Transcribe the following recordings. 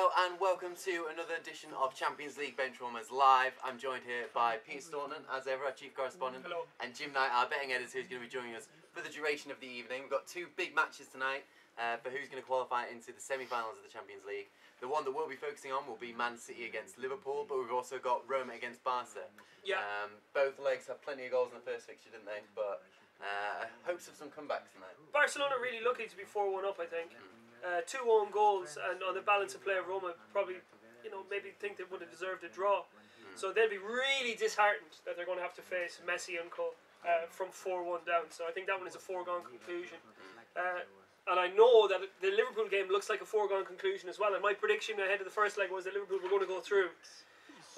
Hello and welcome to another edition of Champions League Benchwarmers Live. I'm joined here by Peter Staunton, as ever, our chief correspondent. Hello. And Jim Knight, our betting editor, who's going to be joining us for the duration of the evening. We've got two big matches tonight for who's going to qualify into the semi-finals of the Champions League. The one that we'll be focusing on will be Man City against Liverpool, but we've also got Roma against Barca. Yeah. Both legs have plenty of goals in the first fixture, didn't they? But hopes of some comebacks tonight. Barcelona really lucky to be 4-1 up, I think. 2 own goals, and on the balance of play of Roma, probably, maybe think they would have deserved a draw. So they'll be really disheartened that they're going to have to face Messi and co. From 4-1 down. So I think that one is a foregone conclusion. And I know that the Liverpool game looks like a foregone conclusion as well. And my prediction ahead of the first leg was that Liverpool were going to go through.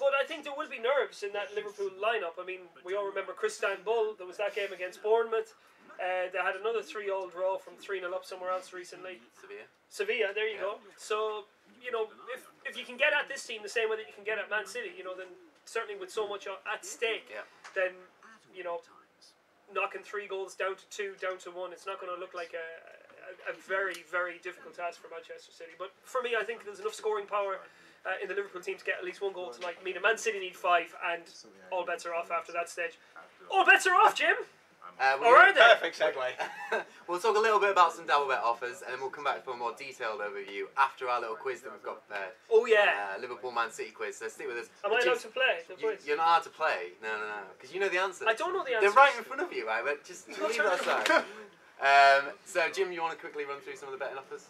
But I think there will be nerves in that Liverpool lineup. I mean, we all remember Bull. There was that game against Bournemouth. They had another 3-3 draw from 3-0 up somewhere else recently. Sevilla, there you go. So, if you can get at this team the same way that you can get at Man City, then certainly with so much at stake, then, knocking 3 goals down to 2, down to 1, it's not going to look like a very, very difficult task for Manchester City. But for me, I think there's enough scoring power in the Liverpool team to get at least 1 goal tonight. I mean, Man City need 5, and all bets are off after that stage. All bets are off, Jim! Perfect segue. We'll talk a little bit about some double bet offers, and then we'll come back for a more detailed overview after our little quiz that we've got prepared. Oh yeah, Liverpool Man City quiz. So stick with us. Am I allowed to play the quiz? You're not allowed to play. No, because you know the answers. I don't know the answers. They're right in front of you, right? But just leave that aside. So Jim, you want to quickly run through some of the betting offers?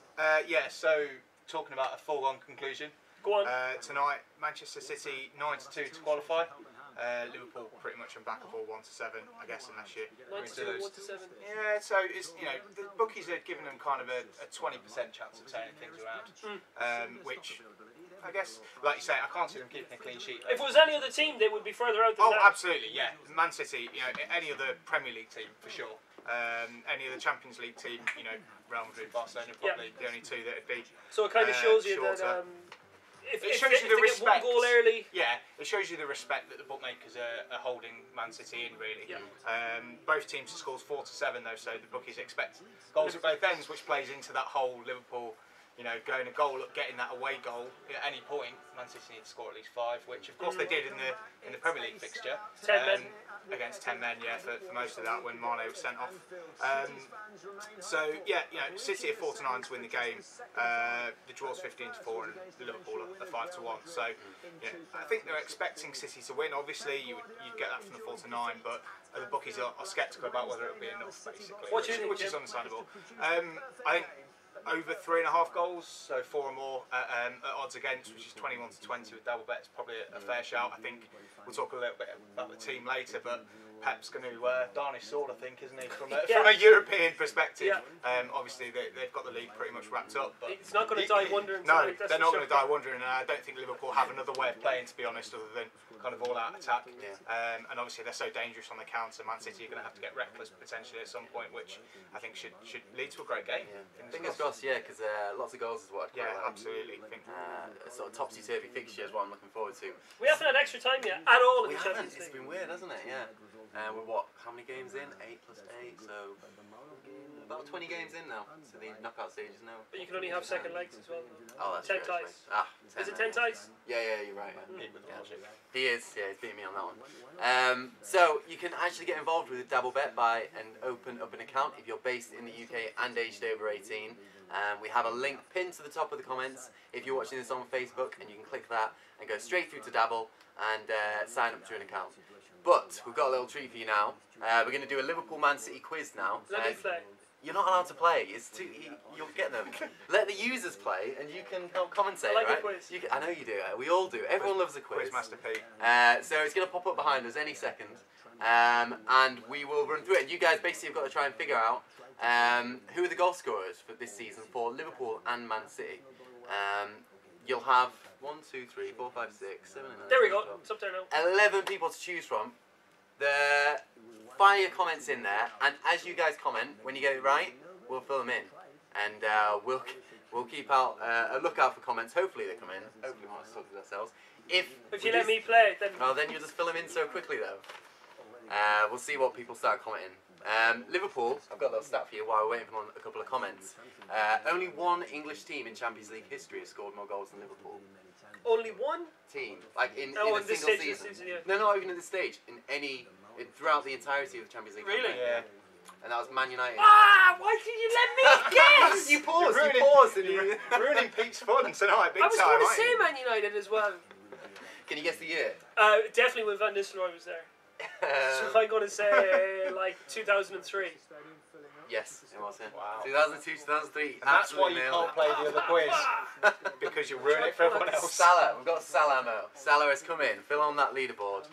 Yeah. So talking about a foregone conclusion. Go on. Tonight, Manchester City 9-2 to qualify. Liverpool pretty much unbackable 1-7, I guess, unless you. 9-2, 1-7. Yeah, so it's the bookies are giving them kind of a 20% chance of turning things around, which I guess, like you say, I can't see them keeping a clean sheet. If it was any other team, they would be further out than that. Oh, absolutely, yeah. Man City, any other Premier League team for sure. Any other Champions League team, Real Madrid, Barcelona, probably the only two that would be. So it kind of shows you that. If it shows you the respect. Get 1 goal early. Yeah, it shows you the respect that the bookmakers are holding Man City in, really. Yeah. Both teams scores 4-7 though, so the bookies expect goals at both ends, which plays into that whole Liverpool, going a goal up, getting that away goal at any point. Man City need to score at least 5, which of course they did in the Premier League fixture. 10 men. Against 10 men, yeah, for most of that when Mane was sent off. So yeah, City are 4-9 to win the game. The draw's 15-4 and Liverpool are 5-1. So I think they're expecting City to win. Obviously, you'd get that from the 4-9, but the bookies are sceptical about whether it'll be enough, basically. What do you think, which is understandable. I think over 3.5 goals, so 4 or more at odds against, which is 21-20 with double bets, probably a fair shout. I think we'll talk a little bit about the team later, but Pep's going to darn his sword, I think, isn't he, from a European perspective. Obviously, they've got the league pretty much wrapped up. But it's not going to die wondering. No, they're not going to die wondering, and I don't think Liverpool have another way of playing, to be honest, other than kind of all-out attack. And obviously, they're so dangerous on the counter. Man City are going to have to get reckless potentially at some point, which I think should lead to a great game. Fingers crossed, because lots of goals is what I'd call absolutely. A sort of topsy-turvy fixture is what I'm looking forward to. We haven't had extra time yet at all in the Champions League. It's been weird, hasn't it? Yeah. We're how many games in? 8 plus 8, so about 20 games in now to the knockout stages now. But you can only have second legs as well. Oh, that's 10 ties. 10 is it 10 ties? Yeah, you're right. He is, he's beating me on that one. So you can actually get involved with a double bet by and open up an account if you're based in the UK and aged over 18. We have a link pinned to the top of the comments if you're watching this on Facebook, and you can click that and go straight through to Dabble and sign up to an account. But we've got a little treat for you now. We're going to do a Liverpool Man City quiz now. Let me play. You're not allowed to play. It's too. You'll get them. Let the users play, and you can commentate. I like right? a quiz. I know you do. We all do. Everyone loves a quiz. Quizmaster P. So it's going to pop up behind us any second, and we will run through it. And you guys basically have got to try and figure out who are the goal scorers for this season for Liverpool and Man City. You'll have 1, 2, 3, 4, 5, 6, 7, 8, 9. There we go. 12, It's up there now. 11 people to choose from. Fire your comments in there, and as you guys comment, when you get it right, we'll fill them in, and we'll keep out a lookout for comments. Hopefully they come in. Hopefully we want to talk to ourselves. If you let me play, then then you'll just fill them in so quickly though. We'll see what people start commenting. Liverpool, I've got a little stat for you while we're waiting for a couple of comments. Only one English team in Champions League history has scored more goals than Liverpool. Only one Team, like in a this single stage of season. the season, yeah. No, not even at this stage. Throughout the entirety of the Champions League. Really? Yeah. And that was Man United. Ah! Why did you let me guess? You paused. You're You paused. And you... ruining Pete's fun tonight, big I was time. going to aren't say you? Man United as well. Can you guess the year? Definitely when Van Nistelrooy was there. So if I'm going to say like 2003. Yes, it was. Yeah. Wow. 2002, 2003. And that's why you absolutely can't play the other quiz. Because you'll ruin it for everyone else. Salah, we've got Salah now. Salah has come in, Phil on that leaderboard.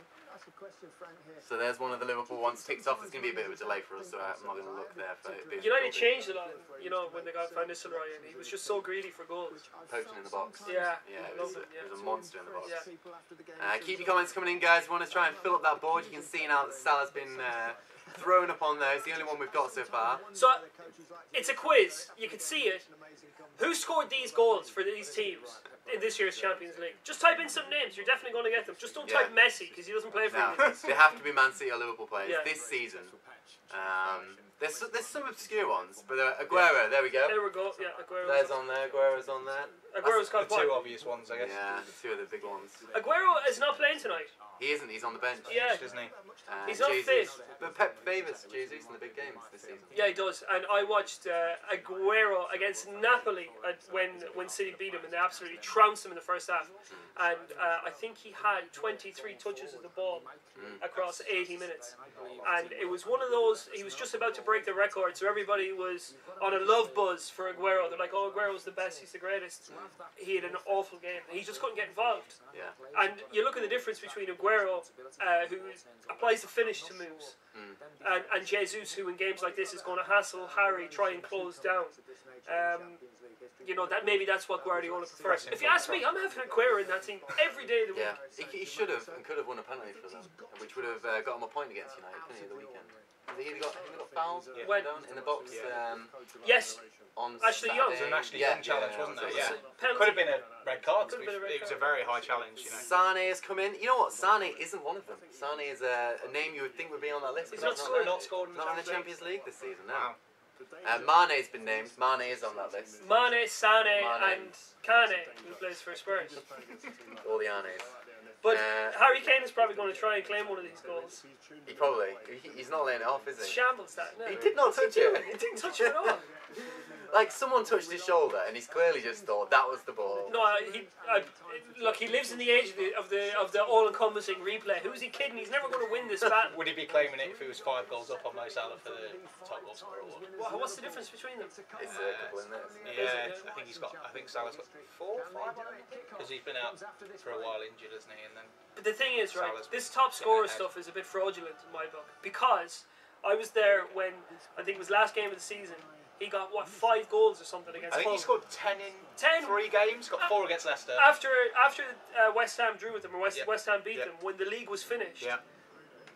So there's one of the Liverpool ones ticked off. There's going to be a bit of a delay for us, so I'm not going to look there for it. United changed a lot, you know, when they got Van Nistelrooy in. He was just so greedy for goals. Poaching in the box. Yeah, Yeah, it I was, love him, it was a monster in the box. Yeah. Keep your comments coming in, guys. We want to try and fill up that board. You can see now that Salah's been thrown up on there. It's the only one we've got so far. So, it's a quiz. You can see it. Who scored these goals for these teams in this year's Champions League? Just type in some names. You're definitely going to get them. Just don't type Messi because he doesn't play for Now, you. they have to be Man City or Liverpool players Yeah. this season. There's some obscure ones, but Aguero, there we go. There we go. Yeah, Aguero. There's on there, Aguero's on there. Aguero's got The two what? obvious ones, I guess. Yeah, two of the big ones. Aguero is not playing tonight. He isn't, he's on the bench. Yeah. Isn't he? He's not fit. But Pep favours Jesus in the big games this season. Yeah, he does. And I watched Aguero against Napoli when City beat him, and they absolutely trounced him in the first half. And I think he had 23 touches of the ball across 80 minutes. And it was one of those, he was just about to break the record, so everybody was on a love buzz for Aguero. They're like, oh, Aguero's the best, he's the greatest. He had an awful game. He just couldn't get involved. Yeah. And you look at the difference between Aguero, who applies the finish to moves, and Jesus, who in games like this is going to hassle Harry, try and close down. You know, that's what Guardiola prefers. If you ask me, I'm having Aguero in that team every day of the week. Yeah, he should have and could have won a penalty for them, which would have got him a point against United, couldn't he, the weekend? He got fouled When? in the box Yes, on Ashley Young. It was an Ashley Yeah, Young challenge, yeah, wasn't it? yeah. Yeah. Penalty. Could have been a red card. Could have been a red It was a card. very high challenge, you know. Sane has come in. You know what? Sane isn't one of them. Sane is a name you would think would be on that list. He's but not there. Not scored in the Not in the Champions Champions League this season, no. Wow. Mane's been named. Mane is on that list. Mane, Sane, Mane. and Kane, who plays for Spurs. All the Anes. But Harry Kane is probably going to try and claim one of these goals. He probably. He's not laying it off, is It's he? shambles, that. No. He did not touch it. He didn't touch it at all. Like someone touched his shoulder, and he's clearly just thought that was the ball. No, look, he lives in the age of the all-encompassing replay. Who's he kidding? He's never going to win this battle. Would he be claiming it if he was 5 goals up on Mo Salah for the top goal scorer award? What's the difference between them? It's a couple in there. Yeah, I think Salah's got 4, 5 because he's been out for a while injured, hasn't he? And then But the thing is, right, Salah's this top scorer ahead. stuff is a bit fraudulent in my book, because I was there when, I think it was last game of the season, he got, 5 goals or something against I think Hull. he scored 10 in 10. 3 games. Got 4 against Leicester. After West Ham drew with them, or West Ham beat Yeah. them, when the league was finished, Yeah.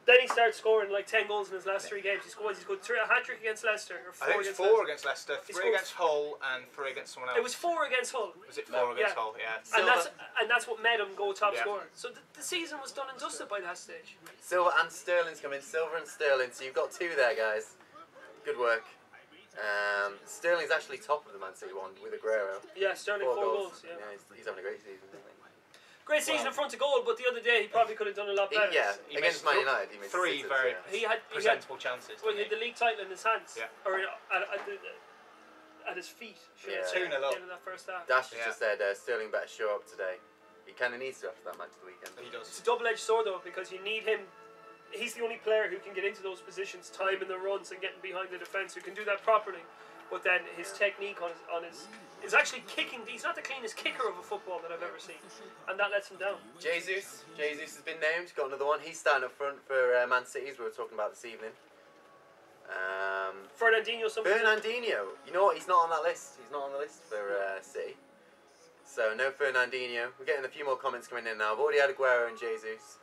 then he started scoring like 10 goals in his last 3 games. He scored a hat-trick against Leicester, or 4 I think it was against 4 Leicester. against Leicester, He 3 scored- against Hull, and 3 against someone else. It was 4 against Hull. Was it 4 against Yeah. Hull? Yeah. And that's what made him go top Yeah. scorer. So the season was done and dusted by that stage. Silver and Sterling's come in. Silver and Sterling. So you've got 2 there, guys. Good work. Sterling's actually top of the Man City one with Aguero. Yeah, Sterling 4 goals. Yeah. He's having a great season. Isn't he? Great season in front of goal, but the other day he probably could have done a lot better. He Against missed Man United, he missed 3 sitters, very yeah. He had presentable chances. well, he didn't had the league title in his hands, Yeah. or at his feet. Should I Yeah. say, 2-0 at up. the end of that first half. Dash has Yeah. just said Sterling better show up today. He kind of needs to after that match of the weekend. he? He It's does. a double-edged sword though, because you need him. He's the only player who can get into those positions, timing the runs and getting behind the defence, who can do that properly. But then his technique on his is actually kicking. He's not the cleanest kicker of a football that I've ever seen, and that lets him down. Jesus has been named. Got another one. He's starting up front for Man City, as we were talking about this evening. Fernandinho, something. Fernandinho. You know what? He's not on that list. He's not on the list for City. So no Fernandinho. We're getting a few more comments coming in now. I've already had Aguero and Jesus.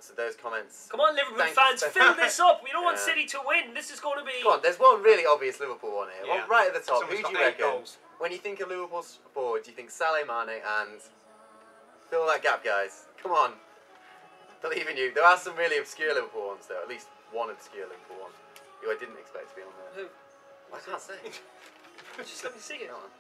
So those comments. Come on, Liverpool Thank fans, you. fill this up. We don't want Yeah. City to win. This is going to be. Come on, there's one really obvious Liverpool one here. Yeah. One right at the top. Someone's Who do got you 8 reckon? goals. When you think of Liverpool's forward, do you think Salah, Mane, and fill that gap, guys? Come on. Believe in you. There are some really obscure Liverpool ones, though. At least one obscure Liverpool one, who I didn't expect to be on there. Who? I can't say. Just let me see it. Go on.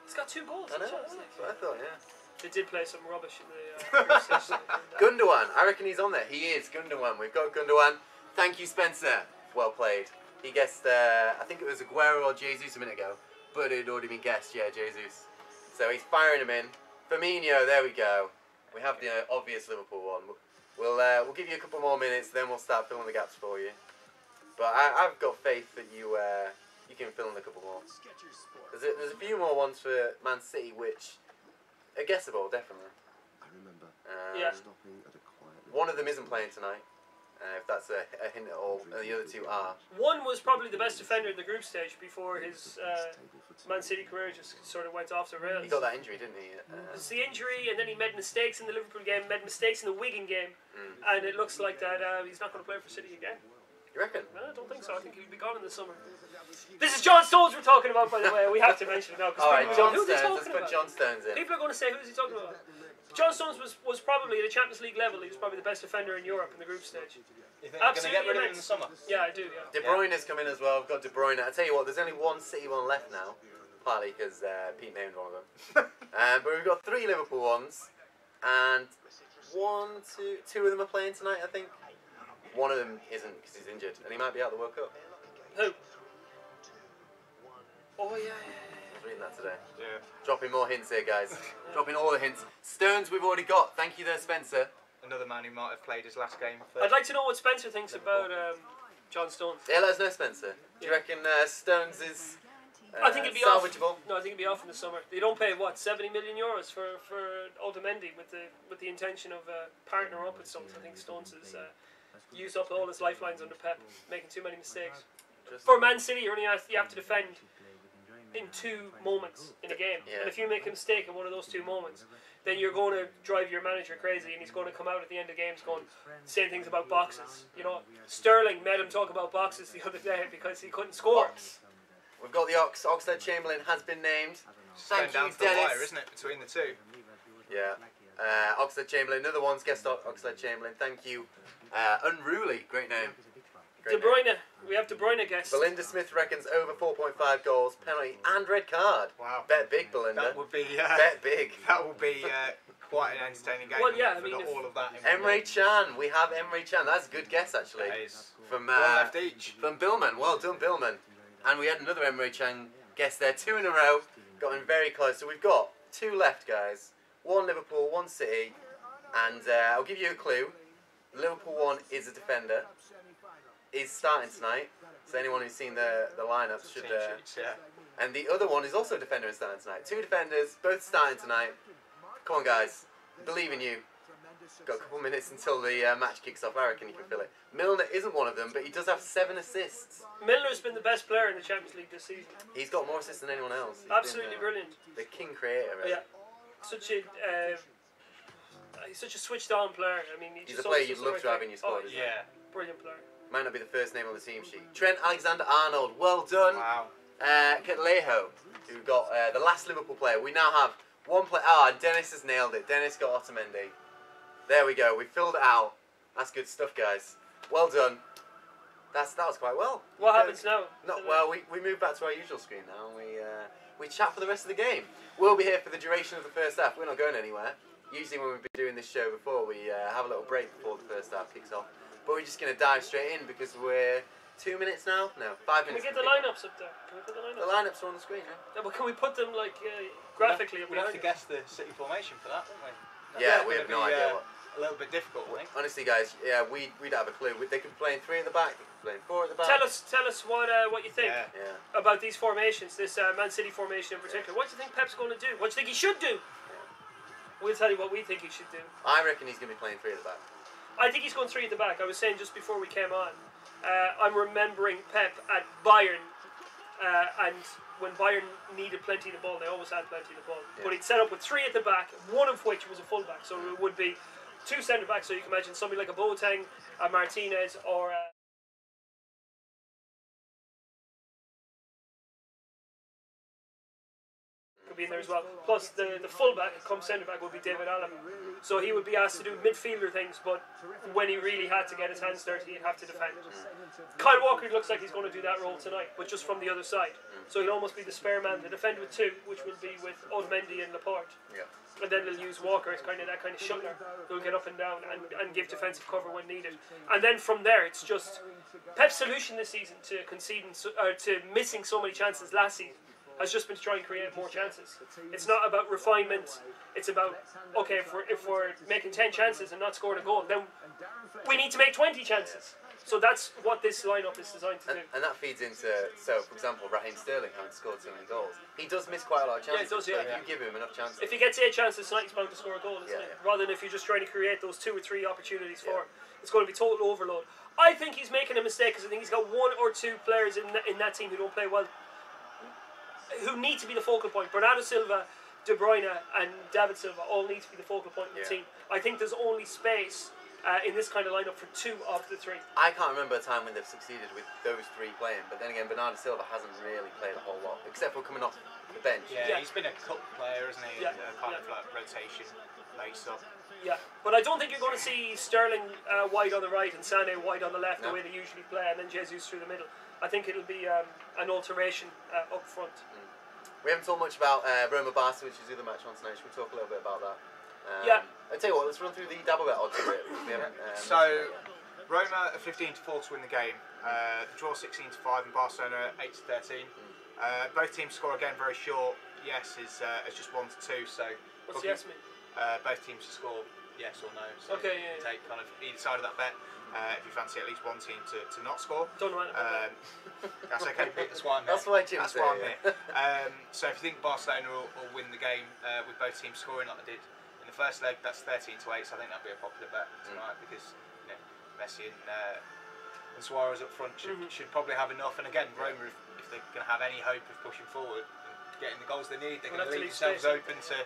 He's got 2 goals. I know. That's That's what I thought. Yeah. They did play some rubbish in the group stage. Gundogan. I reckon he's on there. He is Gundogan. We've got Gundogan. Thank you, Spencer. Well played. He guessed. I think it was Aguero or Jesus a minute ago, but it had already been guessed. Yeah, Jesus. So he's firing him in. Firmino. There we go. We have the obvious Liverpool one. We'll give you a couple more minutes, then we'll start filling the gaps for you. But I've got faith that you can fill in a couple more. There's a few more ones for Man City which are guessable, definitely. I remember. Yeah. Stopping at a quiet One of them isn't playing tonight, if that's a hint at all. And the other 2 are. One was probably the best defender in the group stage before his Man City career just sort of went off the rails. He got that injury, didn't he? It was the injury, and then he made mistakes in the Liverpool game, made mistakes in the Wigan game, and it looks like that he's not going to play for City again. You reckon? No, I don't think so. I think he'll be gone in the summer. This is John Stones we're talking about, by the way. We have to mention it now. Alright, John who's he Stones. Let's talking put about? John Stones in. People are going to say, who's he talking about? John Stones was probably at a Champions League level. He was probably the best defender in Europe in the group stage. You think they're going to get rid of him in immense. the summer? Yeah, I do. Yeah. De Bruyne has come in as well. I've got De Bruyne. I tell you what, there's only one City one left now, partly because Pete named one of them. But we've got 3 Liverpool ones, and 2 of them are playing tonight, I think. One of them isn't because he's injured, and he might be out of the World Cup. Who? Oh yeah. I was reading that today. Yeah. Dropping more hints here, guys. Dropping all the hints. Stones we've already got. Thank you there, Spencer. Another man who might have played his last game. For I'd like to know what Spencer thinks about John Stones. Yeah, let us know, Spencer. Do you reckon Stones is I think it'd be salvageable? off. No, I think it'd be off in the summer. They don't pay what, 70 million euros for Otamendi with the intention of partnering up with Stones. I think Stones has used up all his lifelines under Pep, making too many mistakes. For Man City, you have to defend in 2 moments in a game, and if you make a mistake in one of those 2 moments, then you're going to drive your manager crazy, and he's going to come out at the end of games saying things about boxes. You know, Sterling made him talk about boxes the other day because he couldn't score. We've got the Oxlade-Chamberlain has been named. Thank down you, to the Dennis. wire, isn't it, between the 2? Yeah. Oxlade-Chamberlain, another one's guest Oxlade-Chamberlain. Thank you. Unruly, great name. De Bruyne, we have De Bruyne guest. Belinda Smith reckons over 4.5 goals, penalty, and red card. Wow. Bet big, Belinda. That would be Bet big. That will be quite an entertaining game. Well, yeah, I if we mean, got all of that. Emre Can, we have Emre Can. That's a good guess, actually. That is From one left each. From Billman. Well done, Billman. And we had another Emre Can guess there, 2 in a row. Got him very close. So we've got 2 left, guys. 1 Liverpool, 1 City. And I'll give you a clue. The Liverpool one is a defender. Is starting tonight. So anyone who's seen the lineup should. Yeah. And the other one is also a defender and starting tonight. 2 defenders, both starting tonight. Come on, guys. Believe in you. Got a couple minutes until the match kicks off. I reckon you can fill it. Milner isn't one of them, but he does have 7 assists. Milner's been the best player in the Champions League this season. He's got more assists than anyone else. He's Absolutely been, brilliant. The king creator. Really. Yeah, he's such a switched-on player. I mean, He's a player you'd love to have in your squad. Oh, isn't Yeah. brilliant player. Might not be the first name on the team sheet. Trent Alexander-Arnold, well done. Wow. Catalejo, who got the last Liverpool player. We now have 1 player. And Dennis has nailed it. Dennis got Otamendi. There we go. We filled it out. That's good stuff, guys. Well done. That was quite well. What happens now? Well, we move back to our usual screen now. And we chat for the rest of the game. We'll be here for the duration of the first half. We're not going anywhere. Usually when we've been doing this show before, we have a little break before the first half kicks off. But we're just going to dive straight in because we're 2 minutes now? No, 5 Can we minutes. get the lineups up there? Can we put the lineups? The lineups are on the screen, yeah? Yeah, but can we put them like graphically? We'd have to guess the City formation for that, wouldn't we? Yeah, That's we have gonna no be, idea what. A little bit difficult, I think. Honestly, guys, yeah, we'd have a clue. They could play in 3 at the back, they could play in 4 at the back. Tell us what you think Yeah. about these formations, this Man City formation in particular. What do you think Pep's going to do? What do you think he should do? We'll tell you what we think he should do. I reckon he's going to be playing 3 at the back. I think he's going 3 at the back. I was saying just before we came on, I'm remembering Pep at Bayern, and when Bayern needed plenty of the ball, they always had plenty of the ball. Yeah. But he'd set up with 3 at the back, one of which was a full back. So it would be 2 centre backs. So you can imagine somebody like a Boateng, a Martinez, or will be in there as well. Plus the fullback, come centre back, will be David Allen. So he would be asked to do midfielder things, but when he really had to get his hands dirty, he'd have to defend. Kyle Walker looks like he's going to do that role tonight, but just from the other side. So he'll almost be the spare man to defend with two, which will be with Otamendi and Laporte. Yeah. And then they'll use Walker as kind of that kind of shuttler who'll get up and down and give defensive cover when needed. And then from there, it's just Pep's solution this season to to missing so many chances last season has just been to try and create more chances. It's not about refinement. It's about, okay, if we're making 10 chances and not scoring a goal, then we need to make 20 chances. So that's what this lineup is designed to do. And that feeds into, so for example, Raheem Sterling having scored so many goals. He does miss quite a lot of chances. Yeah, he does, yeah. But if you give him enough chances. If he gets 8 chances tonight, he's bound to score a goal, isn't it? Yeah. Rather than if you're just trying to create those 2 or 3 opportunities for him. It's going to be total overload. I think he's making a mistake because I think he's got 1 or 2 players in that team who don't play well, who need to be the focal point. Bernardo Silva, De Bruyne and David Silva all need to be the focal point of the team. I think there's only space in this kind of lineup for 2 of the 3. I can't remember a time when they've succeeded with those 3 playing, but then again, Bernardo Silva hasn't really played a whole lot, except for coming off the bench. Yeah, he's been a cup player, isn't he? Yeah. Kind of like rotation based up. Yeah, but I don't think you're going to see Sterling wide on the right and Sané wide on the left the way they usually play, and then Jesus through the middle. I think it'll be an alteration up front. We haven't talked much about Roma Barca, which is the other match on tonight. Should we talk a little bit about that? I'll tell you what, let's run through the double bet odds a bit. We haven't, So, Roma are 15 to 4 to win the game. The draw 16 to 5 and Barcelona 8 to 13. Both teams score again very short. Yes is just 1 to 2. So what's the yes mean? Both teams to score yes or no. So okay, you take kind of either side of that bet. If you fancy at least one team to not score. Don't mind about that's okay, Pete. That's why I'm here. That's why Jim's That's why I'm here. So if you think Barcelona will win the game with both teams scoring like they did in the first leg, that's 13 to 8. So I think that'll be a popular bet tonight because Messi and Suarez up front should probably have enough. And again, Roma, if they're going to have any hope of pushing forward and getting the goals they need, they're going to leave themselves open to,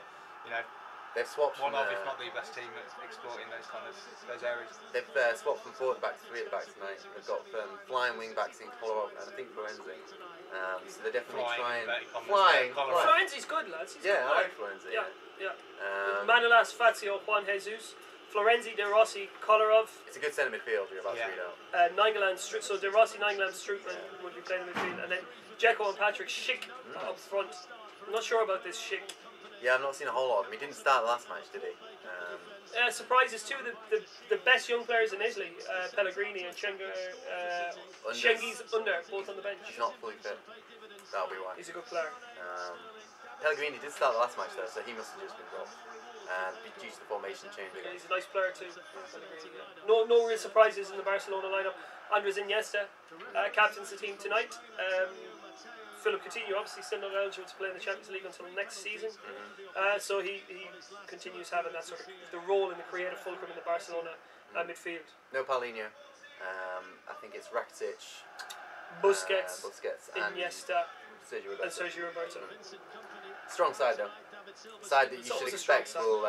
they've swapped one of, if not the best team at exploiting those areas. They've swapped from 4 at the back to 3 at the back tonight. They've got flying wing backs in Kolarov and I think Florenzi. So they're definitely flying. Florenzi's good, lads. He's good. I like Florenzi. Yeah. Manolas, Fazio, Juan Jesus, Florenzi, De Rossi, Kolarov. It's a good centre midfield you're about to read out. Nainggolan, so De Rossi, Nainggolan, Strootman would be playing in midfield, and then Dzeko and Patrick Schick up front. I'm not sure about this Schick. Yeah, I've not seen a whole lot of him. He didn't start the last match, did he? Surprises, 2 of the best young players in Italy, Pellegrini and Schengiz Under, both on the bench. He's not fully fit. That'll be why. He's a good player. Pellegrini did start the last match though, so he must have just been dropped. Due to the formation change. Yeah, he's a nice player too. No real surprises in the Barcelona lineup. Andres Iniesta captains the team tonight. Philip Coutinho obviously still not eligible to play in the Champions League until next season. So he continues having that sort of the role in the creative fulcrum in the Barcelona midfield. No Paulinho. I think it's Rakitic, Busquets and Iniesta, Sergio Roberto. Roberto. Strong side though. Side that you should expect will,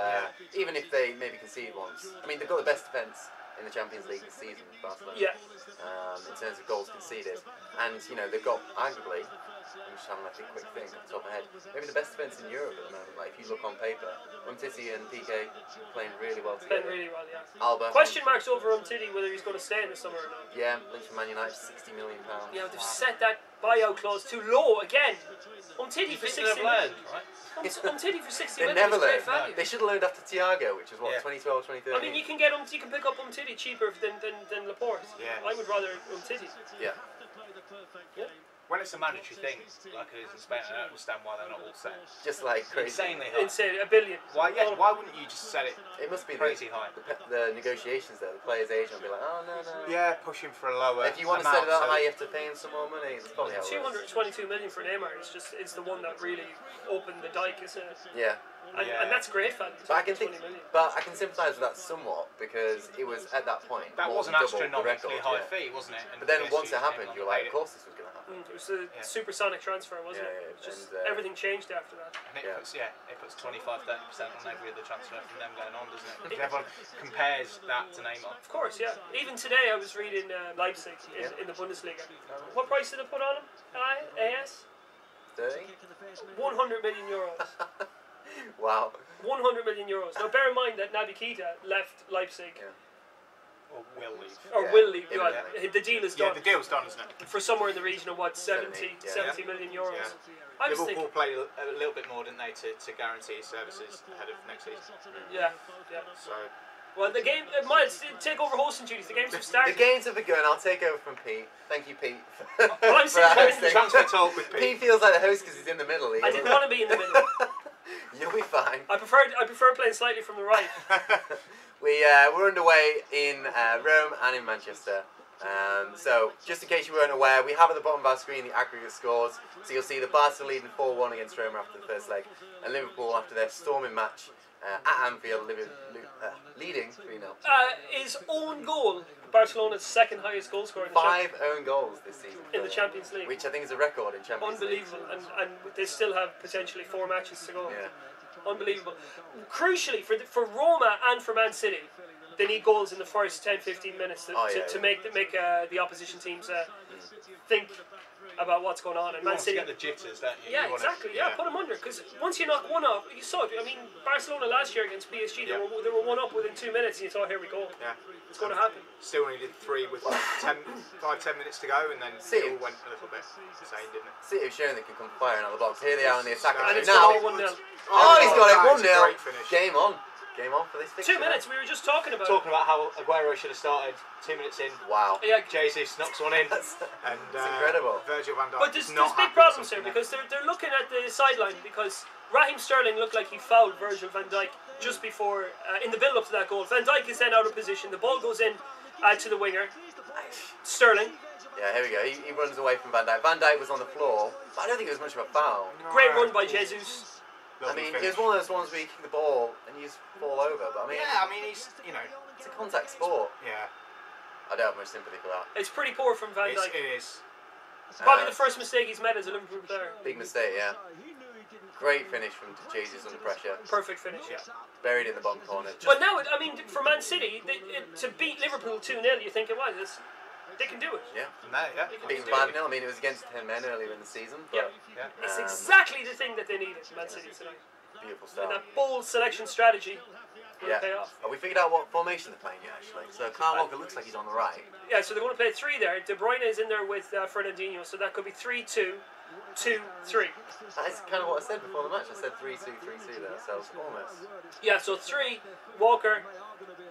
even if they maybe concede once. I mean, they've got the best defence in the Champions League this season, Barcelona. In terms of goals conceded, and they've got arguably. I'm just having a quick think off the top of my head. Maybe the best defence in Europe at the moment. Like if you look on paper, Umtiti and PK playing really well together. Playing really well, yeah. Alba. Question marks over Umtiti whether he's going to stay in the summer or not. Yeah, linked from Man United, £60 million. Yeah, they've set that buyout clause too low again. Umtiti for 60 million. Umtiti for 60 They million never is great learned. value. They should have learned after Thiago, which was what 2012, 2013. I mean, you can pick up Umtiti cheaper than Laporte. Yeah. I would rather Umtiti. Yeah. When it's a mandatory thing, like it is in Spain, I don't understand why they're not all set. Just like crazy. Insanely high. Insane, $1 billion. Why wouldn't you just set it? It must be crazy high. The negotiations there. The players' agent will be like, oh no. Yeah, pushing for a lower. If you want to set it that high, you have to pay him some more money. That's probably how it works. 222 million for Neymar is the one that really opened the dike, isn't it? Yeah. And that's great value. But I can sympathise with that somewhat because it was at that point. That was an astronomically high fee, wasn't it? And but then once it happened, you were like, of course this was going to happen. It was a supersonic transfer, wasn't it? Just everything changed after that. And it puts 25-30% on every other transfer from them going on, doesn't it? Because everyone compares that to Neymar. Of course, yeah. Even today, I was reading Leipzig in the Bundesliga. What price did they put on him? AS? Dirty? 100 million euros. Wow. 100 million euros. Now, bear in mind that Naby Keita left Leipzig. Yeah. Or will leave. Or Yeah, will leave. imminently. God, the deal is Yeah, done. the deal's done, isn't it? For somewhere in the region of what, 70 yeah. million euros. Yeah. I was Liverpool thinking, played a little bit more, didn't they, to guarantee services ahead of next season. yeah. So Well, the game, Miles, take over hosting duties. The games have The started. games have begun. I'll take over from Pete. Thank you, Pete. Well, I'm sitting here in the transfer talk with Pete Pete. feels like the host because he's in the middle. I didn't want to be in the middle. You'll be fine. I prefer playing slightly from the right. We're underway in Rome and in Manchester. So, just in case you weren't aware, we have at the bottom of our screen the aggregate scores. So you'll see the Barcelona leading 4-1 against Roma after the first leg, and Liverpool after their storming match at Anfield, leading 3-0. Is own goal Barcelona's second highest goal scorer in the 5 own goals this season. in the Champions League? Which I think is a record in Champions League. Unbelievable, and they still have potentially 4 matches to go. Yeah. Unbelievable. Crucially, for Roma and for Man City, they need goals in the first 10-15 minutes to make the opposition teams think about what's going on. And You Man want to City, get the jitters, don't you? yeah, You wanna- exactly. Yeah, put them under, because once you knock one off, you saw it. I mean, Barcelona last year against PSG, Yeah. they were 1 up within 2 minutes, and you thought, here we go, Yeah. it's going to happen. Still needed 3 with 5-10 minutes to go, and then See. it all went a little bit insane, didn't it? City have shown they can come firing out of the box. Here they are on the attack. And it's Now, now 1-0. oh, he's got that it. is a 1-0. great finish. Game on. Game on for this fixture. 2 minutes. We were just talking about. Talking about how Aguero should have started 2 minutes in. Wow. Yeah, Jesus knocks one in, and It's incredible. Virgil van Dijk but is there's not big happy with problems here something because they're looking at the sideline because Raheem Sterling looked like he fouled Virgil van Dijk just before in the build-up to that goal. Van Dijk is then out of position. The ball goes in to the winger. Sterling. Yeah, here we go. He runs away from Van Dijk. Van Dijk was on the floor, but I don't think it was much of a foul. Great run by Jesus. I mean, it was one of those ones where you kick the ball and you just fall over. But I mean, Yeah, I mean he's it's a contact sport. yeah, I don't have much sympathy for that. It's pretty poor from Van Dijk. it is. It's probably the first mistake he's made as a Liverpool player. Big mistake, yeah. Great finish from Jesus under pressure. Perfect finish, yeah. Buried in the bottom corner. Just But now, I mean, for Man City, to beat Liverpool 2-0, you think it was. They can do it. yeah. No, yeah. Beating 5-0. I mean, it was against 10 men earlier in the season. But Yeah. It's Um, exactly the thing that they needed, Man City tonight. beautiful And start. that bold selection strategy will Yeah. pay off. Have we figured out what formation they're playing yet, actually? So Kyle Walker looks like he's on the right. Yeah, so they're going to play 3 there. De Bruyne is in there with Fernandinho, so that could be 3-2, 2-3. That is kind of what I said before the match. I said 3-2, 3-2 there, so it's almost. Yeah, so 3, Walker,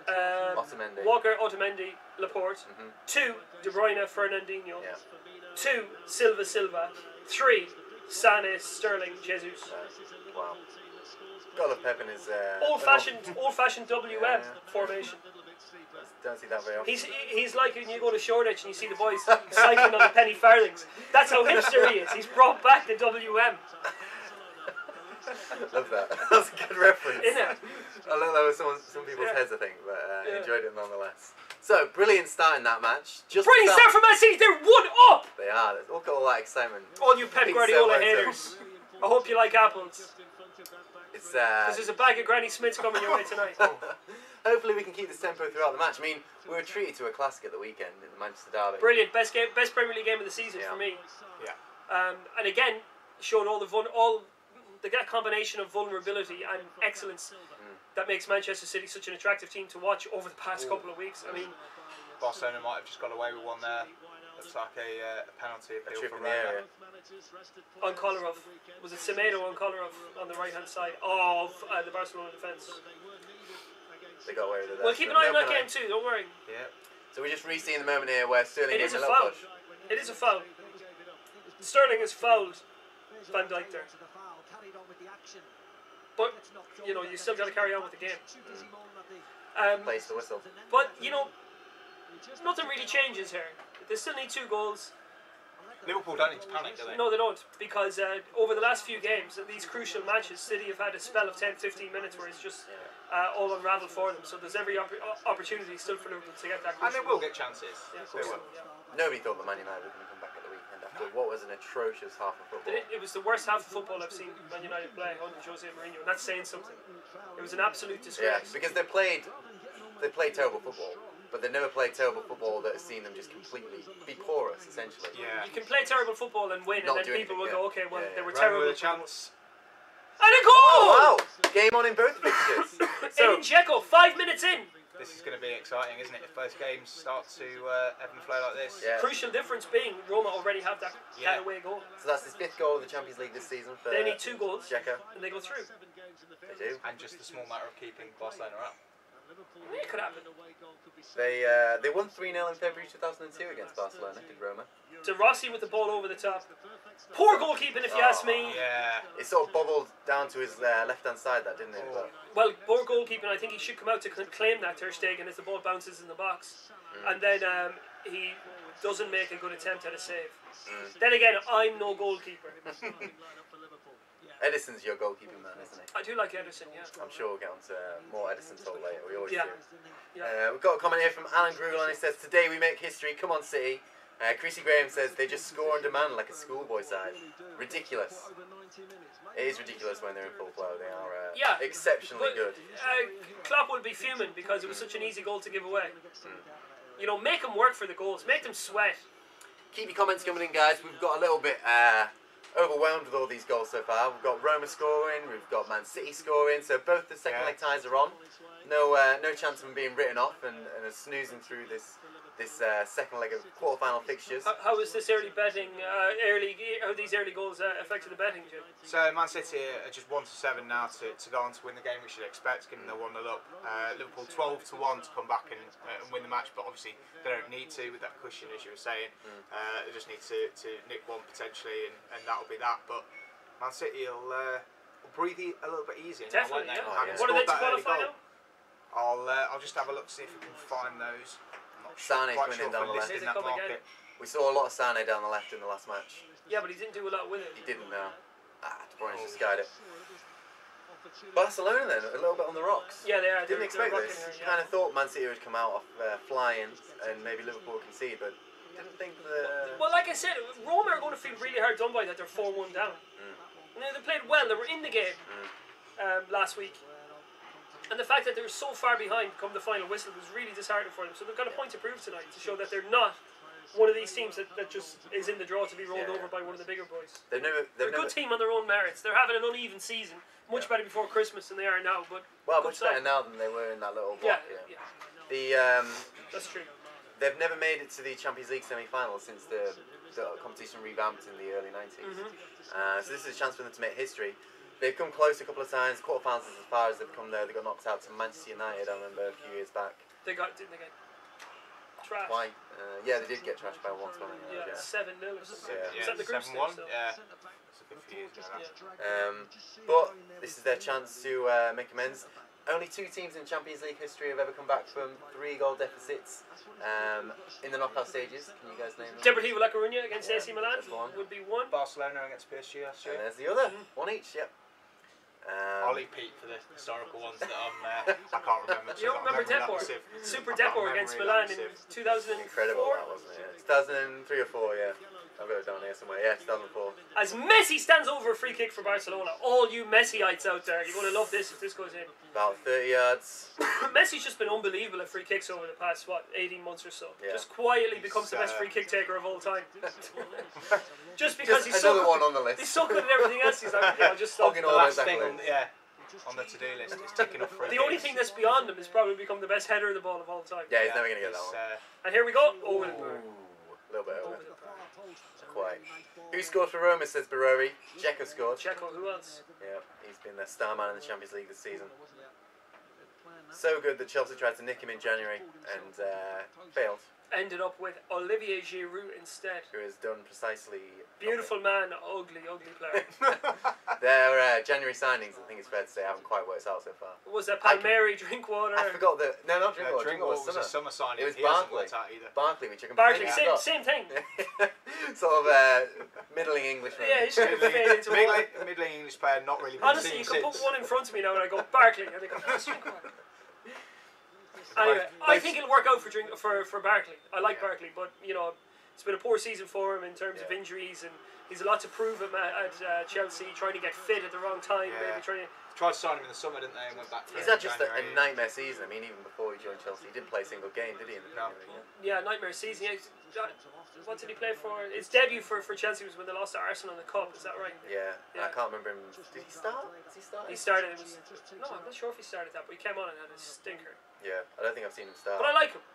Otamendi. Walker, Otamendi, Laporte. 2, De Bruyne, Fernandinho. Yeah. 2, Silva. 3, Sané, Sterling, Jesus. Wow. Got love Pep in his. Old-fashioned WM Yeah. formation. Don't see that very often. He's like when you go to Shoreditch and you see the boys cycling on the penny farthings. That's how hipster he is. He's brought back the WM. Love that. That's a good reference. Isn't it? I love that with some people's Yeah. heads, I think, but Yeah. enjoyed it nonetheless. So, brilliant start in that match. Just Brilliant start from Man City. They're 1 up. They are. Look at all that excitement. All you Pep Pete Guardiola Selma, haters. I hope you like apples. It's Because there's a bag of Granny Smiths coming your way tonight. hopefully we can keep this tempo throughout the match. I mean, we were treated to a classic at the weekend in the Manchester derby. Brilliant. Best Premier League game of the season Yeah. for me. Yeah. And again, showed that combination of vulnerability and excellence that makes Manchester City such an attractive team to watch over the past couple of weeks. I mean, Barcelona might have just got away with one there. Looks like a penalty appeal trip for in the Roma. area. on Kolarov. Was it Semedo on Kolarov on the right-hand side of the Barcelona defence? They got away with it there. We'll keep an So eye on no that game penalty. too, don't worry. Yeah. So we're just re-seeing the moment here where Sterling It gives is him a a little foul. push. It is a foul. Sterling has fouled Van Dijk there. But, you still got to carry on with the game. Plays the whistle. But, nothing really changes here. They still need 2 goals. Liverpool don't need to panic, do they? No, they don't, because over the last few games, these crucial matches, City have had a spell of 10-15 minutes where it's just all unravelled for them. So there's every opportunity still for Liverpool to get that And crucial they will goal. get chances. Yeah, of They course. will. Yeah. Nobody thought that Man United were going to come back at the weekend after what was an atrocious half of football. It was the worst half of football I've seen Man United play under Jose Mourinho, and that's saying something. It was an absolute Yeah, disgrace. because they played terrible football, but they've never played terrible football that has seen them just completely be porous, essentially. Yeah. You can play terrible football and win, Not and then do people anything, will go, okay, well, they were Roma terrible. with a chance. And a goal! Oh, wow! Game on in both fixtures. Edin Dzeko, 5 minutes in. This is going to be exciting, isn't it? If both games start to ebb and flow like this. Yeah. Crucial difference being Roma already have that away goal. So that's his 5th goal of the Champions League this season for They need 2 goals, Dzeko. and they go through. They do. And just a small matter of keeping Barcelona up. It could happen. They won 3-0 in February 2002 against Barcelona, did Roma. De Rossi with the ball over the top. Poor goalkeeping, if you ask me. Yeah. It sort of bobbled down to his left-hand side, that didn't it? But Well, poor goalkeeping. I think he should come out to claim that Ter Stegen as the ball bounces in the box, and then he doesn't make a good attempt at a save. Then again, I'm no goalkeeper. Edison's your goalkeeping man, isn't he? I do like Ederson, yeah. I'm sure we'll get on to more Edison talk later. We always Yeah. do. Yeah. We've got a comment here from Alan Grugel, and he says, "Today we make history. Come on, City." Chrissy Graham says they just score on demand like a schoolboy side. Ridiculous. It is ridiculous when they're in full flow. They are exceptionally good. Klopp will be fuming because it was such an easy goal to give away. You know, make them work for the goals. Make them sweat. Keep your comments coming in, guys. We've got a little bit overwhelmed with all these goals so far. We've got Roma scoring, we've got Man City scoring, so both the second leg ties are on. No chance of them being written off and snoozing through this second leg of quarter-final fixtures. How is this early betting? How these early goals affected the betting, Jim? So Man City are just 1-7 now to go on to win the game. We should expect, given they're 1-0 up. Liverpool 12-1 to come back and win the match, but obviously they don't need to with that cushion, as you were saying. They just need to nick one potentially, and that'll be that. But Man City will breathe a little bit easier. Definitely, now, yeah. What are they to qualify now? I'll just have a look to see if we can find those. Sane's coming in down the left. In that market. We saw a lot of Sane down the left in the last match. Yeah, but he didn't do a lot with it. He didn't know. De Bruyne's just guided it. Barcelona then, a little bit on the rocks. Yeah, they are. Didn't expect they're this. rocking her, Kind of thought Man City would come out off flying and maybe Liverpool would concede, but didn't think that. Well, like I said, Roma are going to feel really hard done by that they're 4-1 down. You know, they played well. They were in the game last week. And the fact that they were so far behind come the final whistle was really disheartening for them. So they've got a point to prove tonight to show that they're not one of these teams that just is in the draw to be rolled over by one of the bigger boys. They're a good team on their own merits. They're having an uneven season, much better before Christmas than they are now. But much better now than they were in that little block. That's true. They've never made it to the Champions League semi-final since the competition revamped in the early 90s. So this is a chance for them to make history. They've come close a couple of times. Quarterfinals is as far as they've come there. They got knocked out to Manchester United, I remember, a few years back. Didn't they get trashed? Why? Yeah, they did get trashed by one time. Yeah, 7-0 or something. Yeah, Was that the group stage? 7-1. Yeah. That's a good few years ago. But this is their chance to make amends. Only 2 teams in Champions League history have ever come back from 3-goal deficits in the knockout stages. Can you guys name them? Deportivo La Coruña against AC Milan would be one. Barcelona against PSG last year. And there's the other. One each, yep. I'll leave Pete for the historical ones that I can't remember. You don't remember Depor? Super Depor against Milan in 2004? Incredible that, wasn't it? 2003 or 4, yeah. I've got it down here somewhere. Yeah, 2004. As Messi stands over a free kick for Barcelona. All you Messiites out there, you're going to love this if this goes in. About 30 yards. Messi's just been unbelievable at free kicks over the past, 18 months or so. Yeah. Just quietly becomes the best free kick taker of all time. Just because he's so good. One on the list. He's so good at everything else. He's like, yeah, just stop. The last thing on the to-do list is ticking off free The only thing that's beyond him is probably become the best header of the ball of all time. Yeah, he's never going to get that one. And here we go. Over the bar. A little bit over. Quite. Who scored for Roma, says Barori. Dzeko scored. Dzeko, who else? Yeah, he's been the star man in the Champions League this season. So good that Chelsea tried to nick him in January and failed. Ended up with Olivier Giroud instead. Who has done precisely... Beautiful man, ugly player. Their January signings, I think it's fair to say, haven't quite worked out so far. Was that Palmieri, Drinkwater? I forgot that... No, not Drinkwater. Drinkwater was a summer signing. It was Barkley. Barkley, which I completely forgot. Same thing. Sort of middling Englishman. Yeah, he should have faded into middling English player, not really. Honestly, you can put one in front of me now and I go, Barkley, and they go, that's Drinkwater. Anyway, I think it'll work out for Barkley. I like Barkley, but you know, it's been a poor season for him in terms of injuries, and he's a lot to prove him at Chelsea, trying to get fit at the wrong time, maybe trying to tried to sign him in the summer, didn't they, and went back to He's had just a January. nightmare season. I mean, even before he joined Chelsea, he didn't play a single game, did he? In the No. Premier League? Yeah, nightmare season. What did he play for? His debut for Chelsea was when they lost to Arsenal in the Cup. Is that right? Yeah. Yeah. I can't remember him. Did he start? Did he start? He started. It was no, I'm not sure if he started that, but he came on and had a stinker. Yeah, I don't think I've seen him start. But I like him.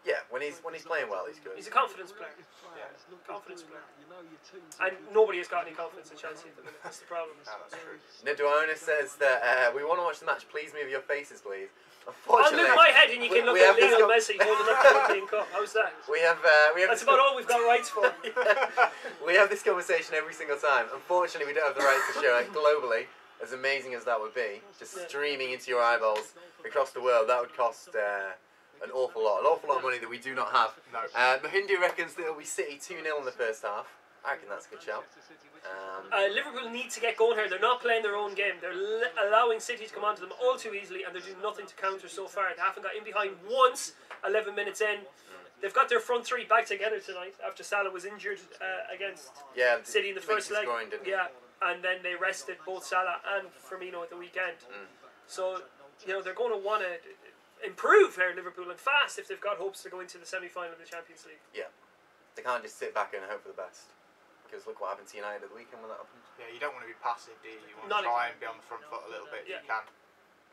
Yeah, when he's playing well, he's good. He's a confidence player. Yeah. Confidence player. And nobody has got any confidence in Chelsea at the minute. That's the problem. No, that's true. Niduona says that we want to watch the match. Please move your faces, please. I'll Unfortunately, move my head and you can look we at have this Lionel Messi holding up the European Cup. How's that? we have That's about all we've got rights for. we have this conversation every single time. Unfortunately, we don't have the rights to show it globally. As amazing as that would be, just streaming into your eyeballs across the world, that would cost an awful lot of money that we do not have. No. Mahindu reckons that it'll be City 2-0 in the first half. I reckon that's a good shout. Liverpool need to get going here. They're not playing their own game. They're allowing City to come onto them all too easily, and they're doing nothing to counter so far. They haven't got in behind once. 11 minutes in, they've got their front three back together tonight after Salah was injured against City in the first leg. Yeah, and then they rested both Salah and Firmino at the weekend. So they're going to want to improve here, Liverpool, and fast if they've got hopes to go into the semi-final of the Champions League. Yeah, they can't just sit back and hope for the best. Because look what happened to United at the weekend when that happened. Yeah, you don't want to be passive, do you? You want to try and be on the front foot a little bit if you can.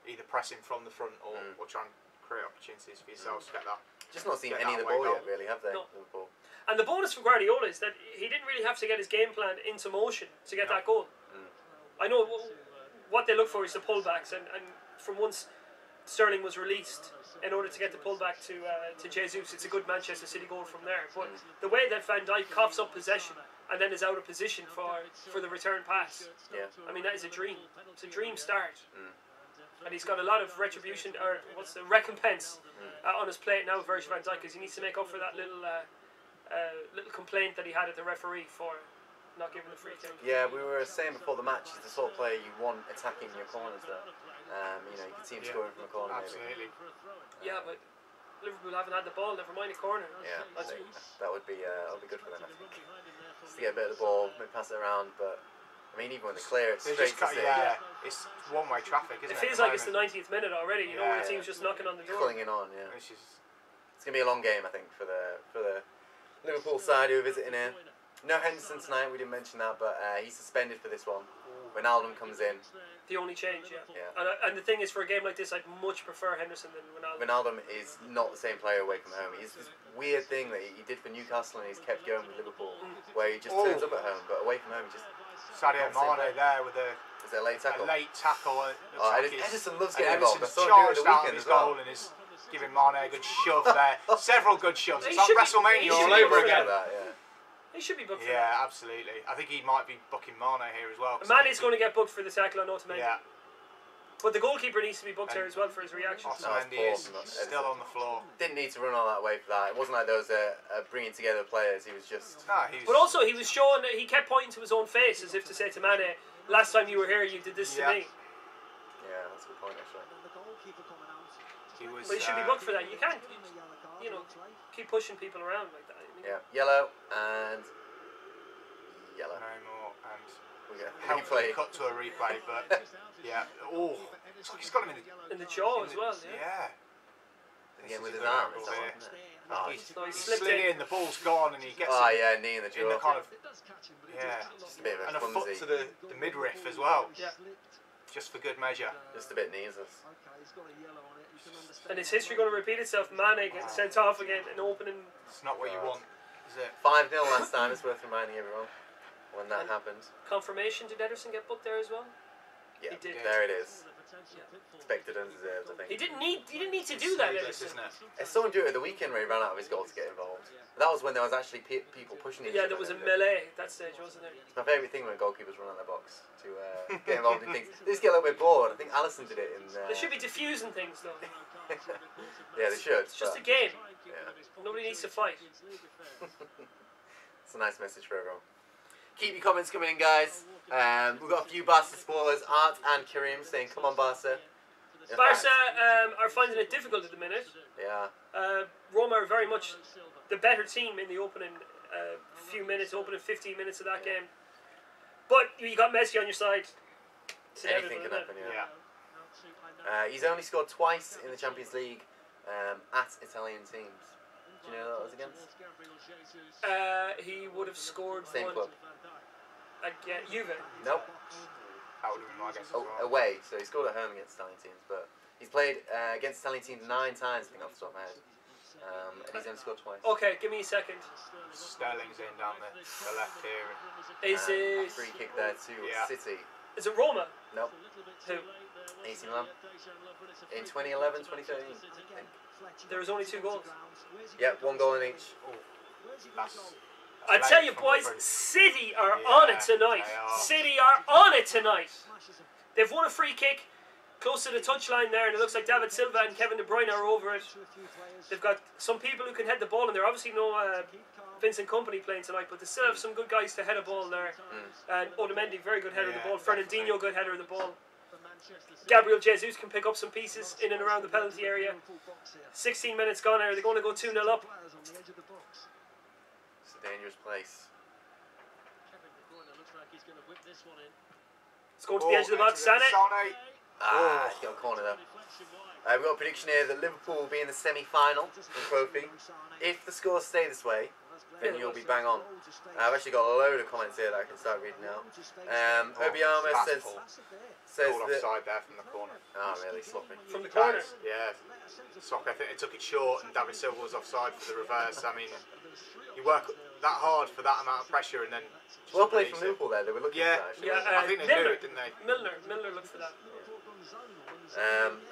Either press him from the front or try and create opportunities for yourselves to get that. Just not seen any of the ball yet, really, have they? No. Liverpool. And the bonus for Guardiola is that he didn't really have to get his game plan into motion to get that goal. I know what they look for is the pullbacks, and from once Sterling was released in order to get the pullback to Jesus, it's a good Manchester City goal from there. But the way that Van Dijk coughs up possession and then is out of position for the return pass, I mean, that is a dream. It's a dream start. And he's got a lot of retribution, or what's the recompense on his plate now, Virgil van Dijk, because he needs to make up for that little complaint that he had at the referee for not giving the free kick. Yeah, we were saying before the match, he's the sort of player you want attacking your corners there. You can see him scoring from a corner. Absolutely. Maybe. Yeah, but Liverpool haven't had the ball, never mind a corner. Yeah, that would be good for them, I think. Just to get a bit of the ball, maybe pass it around, but I mean, even when they clear it straight to City. Yeah, it's one-way traffic, isn't it? It feels like it's the 90th minute already, when the team's just knocking on the door. Clinging on, yeah. It's going to be a long game, I think, for the Liverpool side who are visiting here. No Henderson tonight, we didn't mention that, but he's suspended for this one. Wijnaldum comes in. The only change, yeah. And the thing is, for a game like this, I'd much prefer Henderson than Wijnaldum. Wijnaldum is not the same player away from home. He's this weird thing that he did for Newcastle and he's kept going with Liverpool, where he just turns up at home, but away from home he just... Sadio Mane there with Is there a late tackle? Edison loves getting involved. I saw him do it at the weekend as well. And is giving Mane a good shove there. Several good shoves. It's like WrestleMania all over again. He should be booked for that. Yeah, absolutely. I think he might be booking Mane here as well. Mane's going to get booked for the tackle on Otamendi. Yeah. But the goalkeeper needs to be booked here as well for his reaction. Otamendi is still on the floor. Didn't need to run all that way for that. It wasn't like those bringing together players. He was just... But also he was showing, he kept pointing to his own face as if to say to Mane, last time you were here you did this to me. Yeah, that's a good point actually. But he should be booked for that. You can't, keep pushing people around like that. Yeah, yellow and yellow. No more, and we get helpfully cut to a replay, but yeah. Oh, it's like he's got him in the jaw as well. Yeah. Again with his arm. He slipped in. The ball's gone, and he gets. Knee in the jaw. Just a bit of and a foot to the midriff as well. Yeah. Just for good measure. Just a bit kneesless. And is history going to repeat itself? Mane getting sent off again and opening. It's not what you want, is it? 5-0 last time. It's worth reminding everyone when that happened. Confirmation, did Ederson get booked there as well? Yeah, he did. There it is. Expected and deserved, I think. He didn't need to do that, Ederson. I saw him do it at the weekend where he ran out of his goal to get involved. That was when there was actually people pushing each other. Yeah, there was a melee at that stage, wasn't there? It's my favourite thing when goalkeepers run out of their box to get involved in things. They just get a little bit bored. I think Alisson did it in... They should be diffusing things, though. Yeah, they should. It's just a game. Yeah. Nobody needs to fight. It's a nice message for everyone. Keep your comments coming in, guys. We've got a few Barca supporters, Art and Karim, saying, come on, Barca. Barca are finding it difficult at the minute. Yeah. Roma are very much the better team in the opening few minutes, opening 15 minutes of that game. But you got Messi on your side. It's Anything can inevitable, happen, isn't it? Yeah. He's only scored twice in the Champions League at Italian teams. Do you know who that was against? He would have scored Same one club. again. Juve. Nope. That would have been my guess as Oh, well. away. So he scored at home against Italian teams, but he's played against Italian teams 9 times, I think, off the top of my head. And he's only scored twice. Okay, give me a second. Sterling's in down the left here. Is A it? free kick there to Yeah. City. Is it Roma? Nope. Who? AC Milan. In 2011, 2013, I think. There was only 2 goals. Yeah, 1 goal in each. I tell you, boys, City are on it tonight. they are. City are on it tonight. They've won a free kick close to the touchline there, and it looks like David Silva and Kevin De Bruyne are over it. They've got some people who can head the ball, and they're obviously no Vincent Kompany playing tonight, but they still have some good guys to head a ball there. And Otamendi, very good header of the ball. Fernandinho, good header of the ball. Gabriel Jesus can pick up some pieces in and around the penalty area. 16 minutes gone. Are they going to go 2-0 up? It's a dangerous place. It's going to the edge of the box. Sané. He's got a corner though. We've got a prediction here that Liverpool will be in the semi-final of the trophy. If the scores stay this way, then you'll be bang on. I've actually got a load of comments here that I can start reading now. Obiama says Call that... offside there from the corner. Oh, really? Sloppy. From the corner. Yeah. Soccer, I think they took it short and David Silva was offside for the reverse. I mean, you work that hard for that amount of pressure and then... Well played from Liverpool there. They were looking for that, actually. I think they knew it, didn't they? Milner looked for that.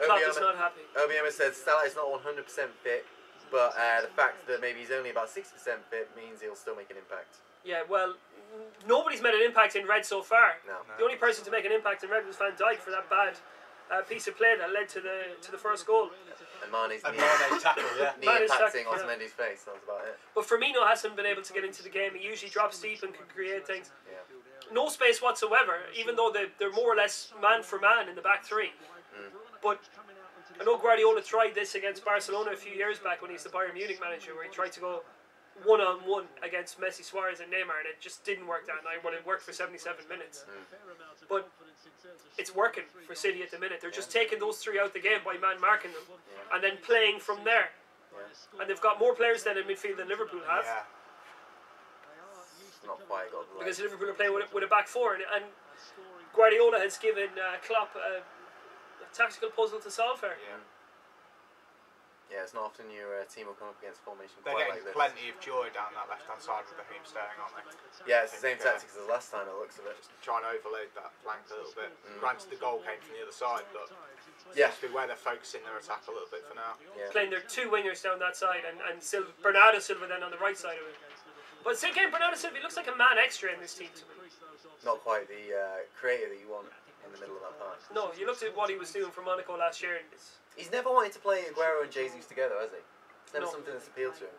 Klopp is Obiama not happy. says Salah is not 100% fit, but the fact that maybe he's only about 60% fit means he'll still make an impact. Yeah, well, nobody's made an impact in red so far. No. The only person to make an impact in red was Van Dijk for that bad piece of play that led to the first goal. And Mane's knee tackle, yeah. Mane's impacting tackle, yeah. Otamendi's face. That was about it. But Firmino hasn't been able to get into the game. He usually drops deep and can create things. Yeah. No space whatsoever, even though they're more or less man for man in the back three. But I know Guardiola tried this against Barcelona a few years back when he was the Bayern Munich manager, where he tried to go one-on-one against Messi, Suarez and Neymar, and it just didn't work that night. Well, it worked for 77 minutes. But it's working for City at the minute. They're just taking those 3 out the game by man marking them and then playing from there. And they've got more players then in midfield than Liverpool have. Yeah. Not quite got the Because Liverpool are playing with a back 4, and Guardiola has given Klopp a tactical puzzle to solve here. Yeah, it's not often your team will come up against formation They're quite getting like this. plenty of joy down that left-hand side with the hoop staring, aren't they? Yeah, it's the same tactics as the last time, it looks of it. Just trying to overload that flank a little bit. Granted, the goal came from the other side, but Yeah. seems to be where they're focusing their attack a little bit for now. Yeah. Playing their 2 wingers down that side, and Bernardo Silva then on the right side of it. But again, Bernardo Silva, he looks like a man extra in this team to me. Not quite the creator that you want in the middle of that park. No, you looked at what he was doing for Monaco last year, and He's never wanted to play Aguero and Jesus together, has he? It's never No. something that's appealed to him.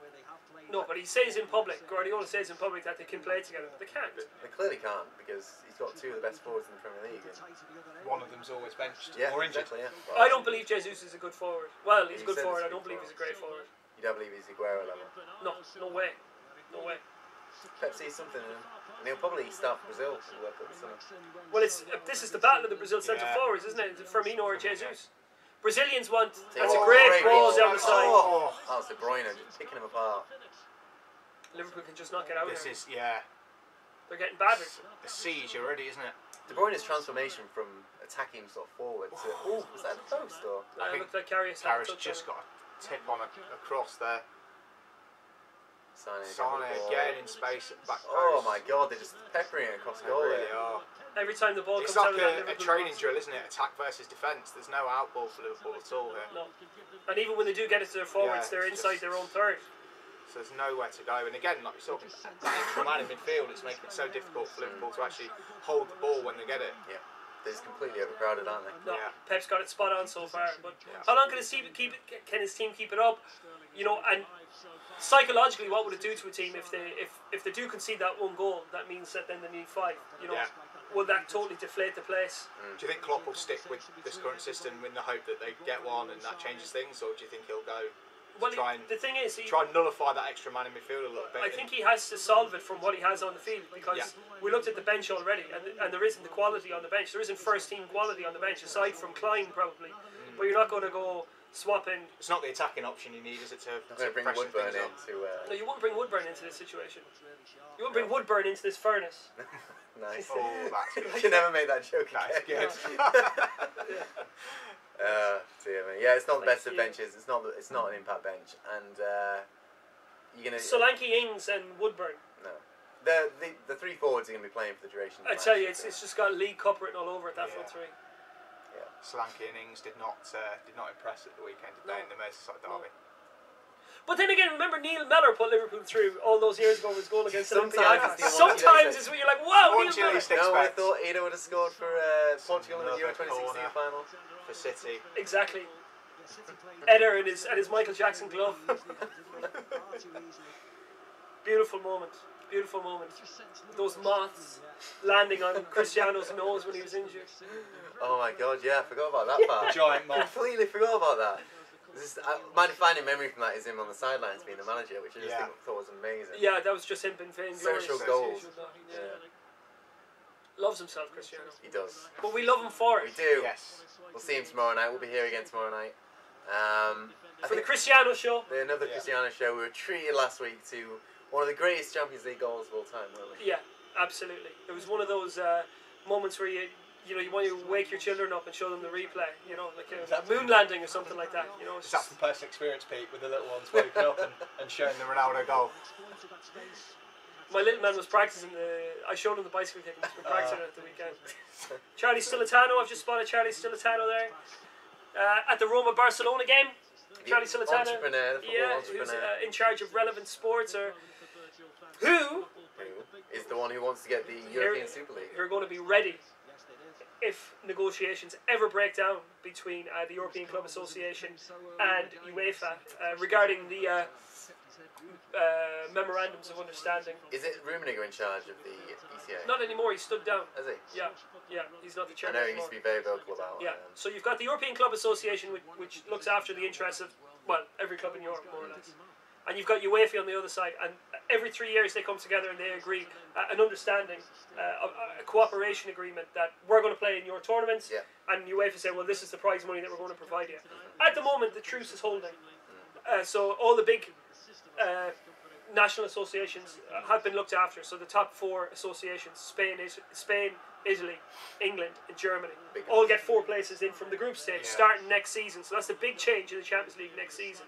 no, but he says in public, Guardiola says in public that they can play together, but they can't. They clearly can't, because he's got 2 of the best forwards in the Premier League. And, One of them's always benched yeah, or injured. exactly, yeah. I don't believe Jesus is a good forward. Well, he's a He good said forward. he's I a don't good believe he's a great forward. You don't believe he's Aguero level. No way. No way. Pep sees something in him. And he'll probably start for Brazil for the World Cup this summer. Well, this is the battle of the Brazil centre Yeah. forwards, isn't it? Firmino or Jesus. Brazilians want. That's Oh, a great ball ball. down the side. Oh, that was De Bruyne just picking him apart. Liverpool can just not get out This there. is, yeah, They're getting battered. a siege already, isn't it? De Bruyne's transformation from attacking sort of forward to... Oh, was that the post or...? I think Looked like Karius had a Harris touch just on it. got a tip on across there. Sane Again in space at the back post. Oh my god, they're just peppering it across They goal really there. are. Every time the ball It's comes out like of that a Liverpool training box. drill, isn't it? Attack versus defence. There's no outball for Liverpool at all here. No. And even when they do get it to their forwards, Yeah, they're it's inside just- their own third. So there's nowhere to go. And again, like you're talking, that extra man in midfield, it's making it so difficult for Liverpool to actually hold the ball when they get it. Yeah, they're just completely overcrowded, aren't they? No, Yeah. Pep's got it spot on so far. But how long can his team keep it? Can his team keep it up? You know, and psychologically, what would it do to a team if they do concede that 1 goal? That means that then they need 5. You know, Yeah. will that totally deflate the place? Do you think Klopp will stick with this current system in the hope that they get one and that changes things, or do you think he'll go? Well, try and the thing is, nullify that extra man in midfield a little bit. I think he has to solve it from what he has on the field, because Yeah. we looked at the bench already, and there isn't the quality on the bench. There isn't first team quality on the bench, aside from Klein probably. But you're not going to go swapping. It's not the attacking option you need, is it? To bring freshen Woodburn things in up. to. No, you wouldn't bring Woodburn into this situation. You wouldn't bring Woodburn into this furnace. Nice. Oh, that's good. You never made that joke. That's again. good. Dear me. Yeah, it's not the best of Yeah. benches. It's not an impact bench, and you're gonna. Solanke, Ings, and Woodburn. No. The three forwards are going to be playing for the duration of the I match, tell you, so- it's just got League Cup written all over it. That Yeah. front three. Solanke and Ings did not impress at the weekend, did they, in the Merseyside derby? But then again, remember Neil Mellor put Liverpool through all those years ago with his goal against Sometimes Olympiacos. it's the one Sometimes you it's when you're like, wow, What Neil do you Mellor. least No, I expect? thought Ada would have scored for Portugal in the Euro Another 2016 corner. final. For City. Exactly. Eder and his Michael Jackson glove. Beautiful moment. Beautiful moment. Those moths landing on Cristiano's nose when he was injured. Oh my god, yeah, I forgot about that part. Giant moth. Completely forgot about that. My defining memory from that is him on the sidelines being the manager, which I just thought was amazing. Yeah, that was just him being vainglorious. Social goals. Yeah. Loves himself, Cristiano. He does. But we love him for We it. do. Yes. We'll see him tomorrow night. We'll be here again tomorrow night. For the Cristiano show. Another Cristiano show. We were treated last week to one of the greatest Champions League goals of all time, weren't we? Yeah, absolutely. It was one of those moments where you want to wake your children up and show them the replay. You know, like a moon landing or something like that. You know, it's Is that from personal experience, Pete, with the little ones waking up and showing the Ronaldo goal? my little man was practicing I showed him the bicycle kick and he's been practicing it at the weekend. Charlie Stilitano, I've just spotted Charlie Stilitano there. At the Roma Barcelona game. Charlie Stilitano. Entrepreneur, the football who's entrepreneur. in charge of relevant sports, or who Is the one who wants to get the European Super League. are going to be ready if negotiations ever break down between the European Club Association and UEFA regarding the memorandums of understanding. Is it Rummenigge in charge of the ECA? Not anymore, he stood down. Is he? Yeah, he's not the I chairman know he anymore. used to be very vocal about Yeah, so you've got the European Club Association, which looks after the interests of, well, every club in Europe, more or less. And you've got UEFA on the other side, and every 3 years they come together and they agree an understanding, a cooperation agreement that we're going to play in your tournaments, and UEFA say, well, this is the prize money that we're going to provide you. At the moment, the truce is holding. So all the big national associations have been looked after. So the top 4 associations, Spain, Italy, England, and Germany, all get 4 places in from the group stage, starting next season. So that's the big change in the Champions League next season.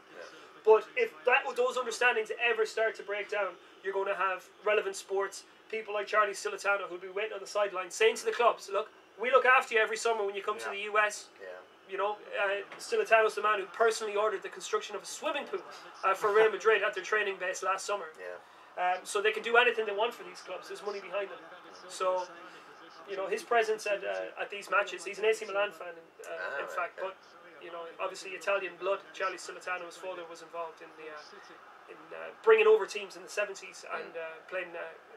But if those understandings ever start to break down, you're going to have relevant sports, people like Charlie Stilitano who'll be waiting on the sideline saying to the clubs, look, we look after you every summer when you come to the US. You know, Stilitano's the man who personally ordered the construction of a swimming pool for Real Madrid at their training base last summer. So they can do anything they want for these clubs. There's money behind them. So, you know, his presence at these matches, he's an AC Milan fan, in fact, but, you know, obviously Italian blood. Charlie Stilitano's father was involved in bringing over teams in the 70s and playing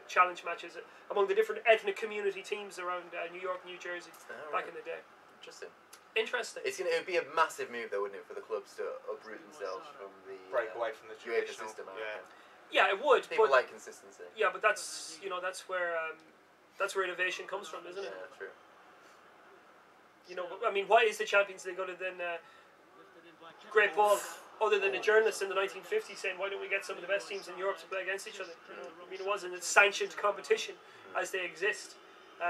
challenge matches among the different ethnic community teams around New York, New Jersey, back in the day. Interesting. It would be a massive move, though, wouldn't it, for the clubs to uproot themselves from the break away from the UEFA traditional system. Yeah, it would. People but, like consistency. Yeah, but that's where innovation comes from, isn't it? Yeah, true. You know, I mean, why is the Champions League other than great ball? Other than the journalists in the 1950s saying, why don't we get some of the best teams in Europe to play against each other? You know, I mean, it wasn't a sanctioned competition as they exist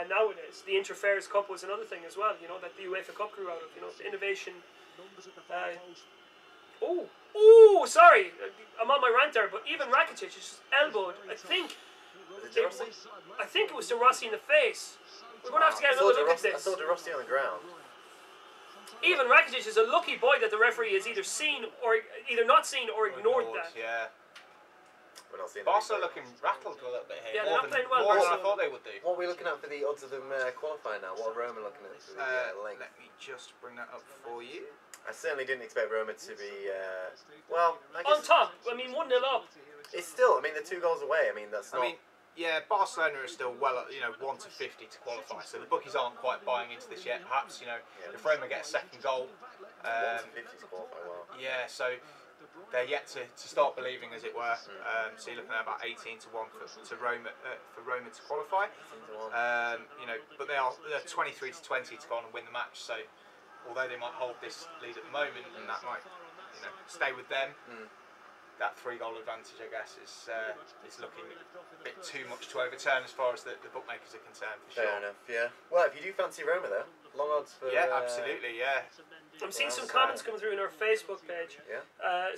nowadays. The Interfares Cup was another thing as well, you know, that the UEFA Cup grew out of. You know, the innovation. Sorry, I'm on my rant there, but even Rakitic is just elbowed. I think it was De Rossi in the face. We're going to have to get another look at I this. saw De Rossi on the ground. Even Rakitic is a lucky boy that the referee has either not seen or ignored that. Yeah. We're not seeing Barca looking rattled a little bit here. Yeah, they're not playing well, More than I Barca. thought they would do. What are we looking at for the odds of them qualifying now? What are Roma looking at for the length? Let me just bring that up for you. I certainly didn't expect Roma to be, well, I On guess top, I mean, 1-0 up. it's still, I mean, they're 2 goals away. I mean, that's not... I mean, yeah, Barcelona is still 1 to 50 to qualify, so the bookies aren't quite buying into this yet. Perhaps, if Roma get a second goal, 1 to 50 to qualify, well. yeah, so they're yet to start believing, as it were. So you're looking at about 18 to 1 for Roma to qualify. You know, but they're 23 to 20 to go on and win the match. So although they might hold this lead at the moment, and that might, you know, stay with them. That 3-goal advantage, I guess, is looking a bit too much to overturn as far as the bookmakers are concerned. For sure. Fair enough, yeah. Well, if you do fancy Roma, though, long odds for. Yeah, absolutely, yeah. I'm seeing some comments come through in our Facebook page. Yeah.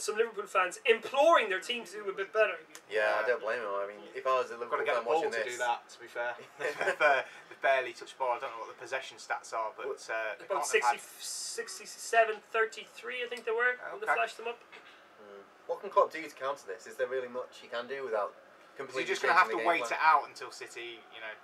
Some Liverpool fans imploring their team to do a bit better. Yeah, I don't blame them. I mean, if I was a Liverpool Got to get fan the ball watching to this, do that. To be fair, they've barely touched ball. I don't know what the possession stats are, but they About can't have 67, 33, I think they were when they flashed them up. what can Klopp do to counter this? Is there really much he can do without completely? You're just going to have to wait it out until City, you know.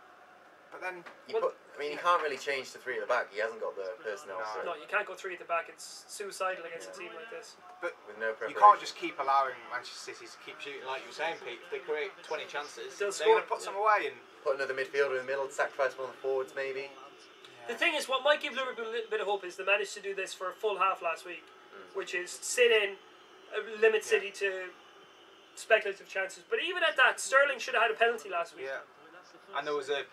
But then, I mean, he can't really change to 3 at the back. He hasn't got the personnel. No, you can't go 3 at the back. It's suicidal against a team like this. But with no you can't just keep allowing Manchester City to keep shooting, like you were saying, Pete. If they create 20 chances, they're going to put some away. And put another midfielder in the middle, sacrifice one of the forwards, maybe. The thing is, what might give Liverpool a little bit of hope is they managed to do this for a full half last week, which is sit in, limit City to speculative chances. But even at that, Sterling should have had a penalty last week. Yeah. And there was a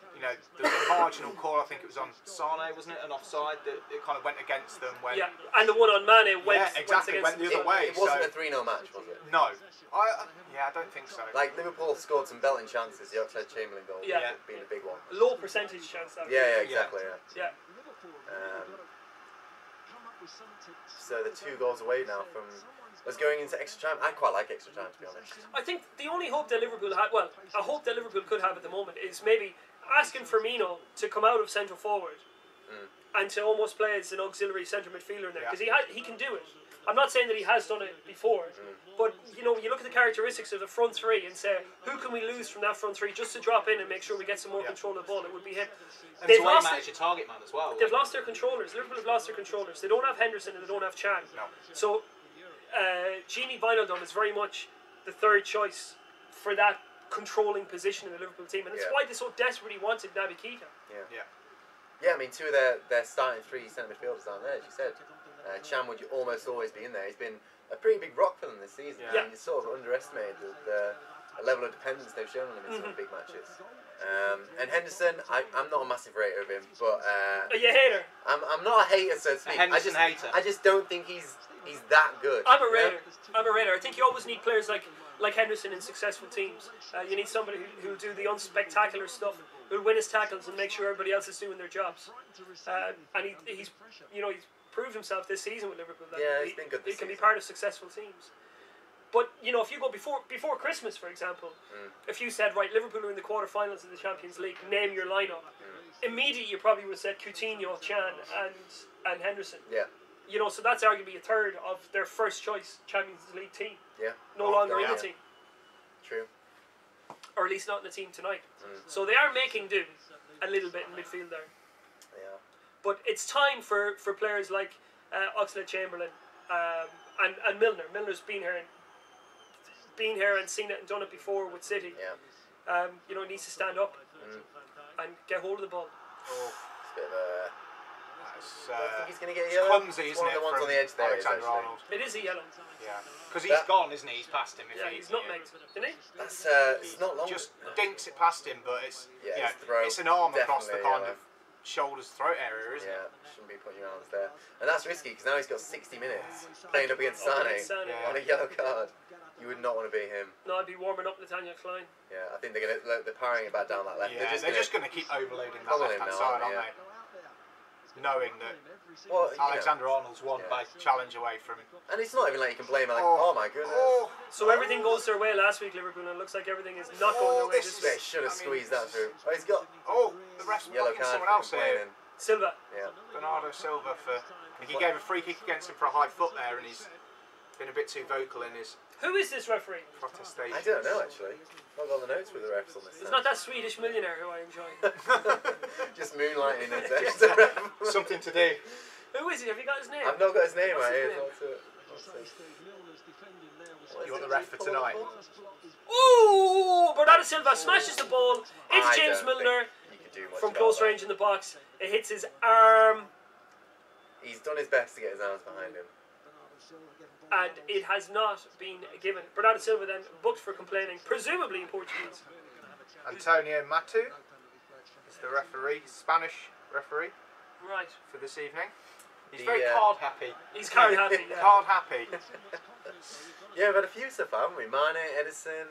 marginal call. I think it was on Sane, wasn't it? An offside that it kind of went against them when. Yeah, and the one on Mane went. Yeah, exactly. Went the other way. It wasn't a 3-0 match, was it? No. I don't think so. Like Liverpool scored some belting chances. The Oxlade-Chamberlain goal, being a big one. Low percentage chance. That Yeah, exactly. Yeah. So the 2 goals away now from us going into extra time. I quite like extra time, to be honest. I think the only hope that Liverpool had, well, a hope that Liverpool could have at the moment is maybe asking Firmino to come out of centre forward and to almost play as an auxiliary centre midfielder in there, because he can do it. I'm not saying that he has done it before, but you know, you look at the characteristics of the front 3 and say, who can we lose from that front 3 just to drop in and make sure we get some more control of the ball? It would be him. And they've lost your target man as well. They've lost their controllers. Liverpool have lost their controllers. They don't have Henderson and they don't have Chan. No. So Gini Wijnaldum is very much the third choice for that controlling position in the Liverpool team, and it's why they so desperately wanted Naby Keita. Yeah, I mean, 2 of their starting 3 centre midfielders aren't there, as you said. Chan would almost always be in there. He's been a pretty big rock for them this season. I mean, it's sort of underestimated the level of dependence they've shown on him in some big matches. And Henderson, I'm not a massive rater of him, but Are you a hater? I'm not a hater, so to speak. Henderson hater. I just don't think he's that good. I'm a rater. I'm a rater. I think you always need players like Henderson in successful teams. You need somebody who'll do the unspectacular stuff, who'll win his tackles and make sure everybody else is doing their jobs. And he's proved himself this season with Liverpool. He's been good this He can be season. part of successful teams. But you know, if you go before Christmas, for example, if you said, right, Liverpool are in the quarterfinals of the Champions League, name your lineup. Immediately, you probably would have said Coutinho, Chan, and Henderson. Yeah. You know, so that's arguably a third of their first choice Champions League team. Yeah. No longer in the team, True. or at least not in the team tonight. So they are making do a little bit in midfield there. Yeah. But it's time for players like Oxlade-Chamberlain and Milner. Milner's been here and seen it and done it before with City. Yeah. You know, he needs to stand up and get hold of the ball. It's a bit of a... I think he's going to get it's yellow. clumsy, It's isn't one it, of the ones from on the edge there. Alexander Arnold. It is a yellow. Yeah, because he's gone, isn't he? He's past him. He's nutmegged, isn't he? That's it's not long. Just dinks it past him, but it's it's an arm across the kind of definitely, shoulders, throat area, isn't it? Shouldn't be putting your arms there. And that's risky because now he's got 60 minutes playing up against Sane on a yellow card. You would not want to be him. No, I'd be warming up Nathaniel Klein. Yeah, I think they're powering it back down that left. Yeah, they're just going to keep overloading that Follow left him hand now, side, aren't aren't they? Knowing that Alexander Arnold's one by challenge away from him. And it's not even like you can blame him, like, oh my goodness. So everything goes their way last week, Liverpool, and it looks like everything is not going their way this They week. should have squeezed that through. Oh, he's got the ref's yellow blocking card someone for else here. complaining. Silva. Yeah. Bernardo Silva he gave a free kick against him for a high foot there, and he's been a bit too vocal in his Who is this referee? protestation. I don't know actually. I've got the notes with the refs on this. It's not that Swedish millionaire who I enjoy. Just moonlighting as extra ref. Something to do. Who is he? Have you got his name? I've not got his name What's right his here. name? You want the ref for tonight? Ooh! Bernardo Silva smashes the ball. It's I James don't Milner think you could do much from about close that. range in the box. It hits his arm. He's done his best to get his arms behind him. and it has not been given. Bernardo Silva then booked for complaining, presumably in Portuguese. Antonio Matu is the referee, Spanish referee Right. for this evening. He's The, very card happy. He's card happy, yeah. Card happy. Yeah, we've had a few so far, haven't we? Mane, Edison,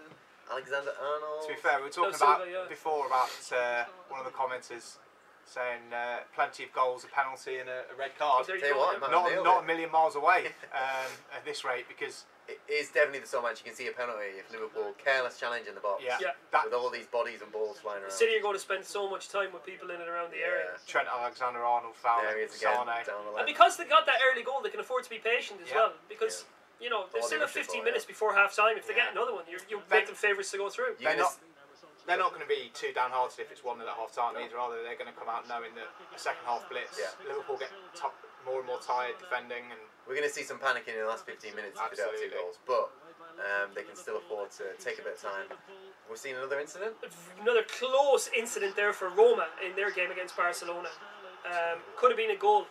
Alexander Arnold. To be fair, we were talking Silva, about yeah. before about one of the commenters saying plenty of goals, a penalty, and a red card. There you Tell you go, what, yeah. man. Not nailed not it. a million miles away at this rate, because It is definitely the sort of match you can see a penalty if Liverpool careless challenge in the box. yeah, Yeah. that With all these bodies and balls flying around. City are going to spend so much time with people in and around the area. Trent Alexander-Arnold foul, There he is again, Sane. down the And left. because they got that early goal, they can afford to be patient as Yeah. well. Because, you know, there's All still the a 15 football, minutes before half time. If they Yeah. get another one, you make them favourites to go through. You're gonna They're not going to be too downhearted if it's 1-0 at half time either, are they? They're going to come out knowing that a second half blitz. Yeah. Liverpool get more and more tired defending, and We're going to see some panicking in the last 15 minutes if they don't have 2 Absolutely. goals. But they can still afford to take a bit of time. We've seen another incident. Another close incident there for Roma in their game against Barcelona. Could have been a goal.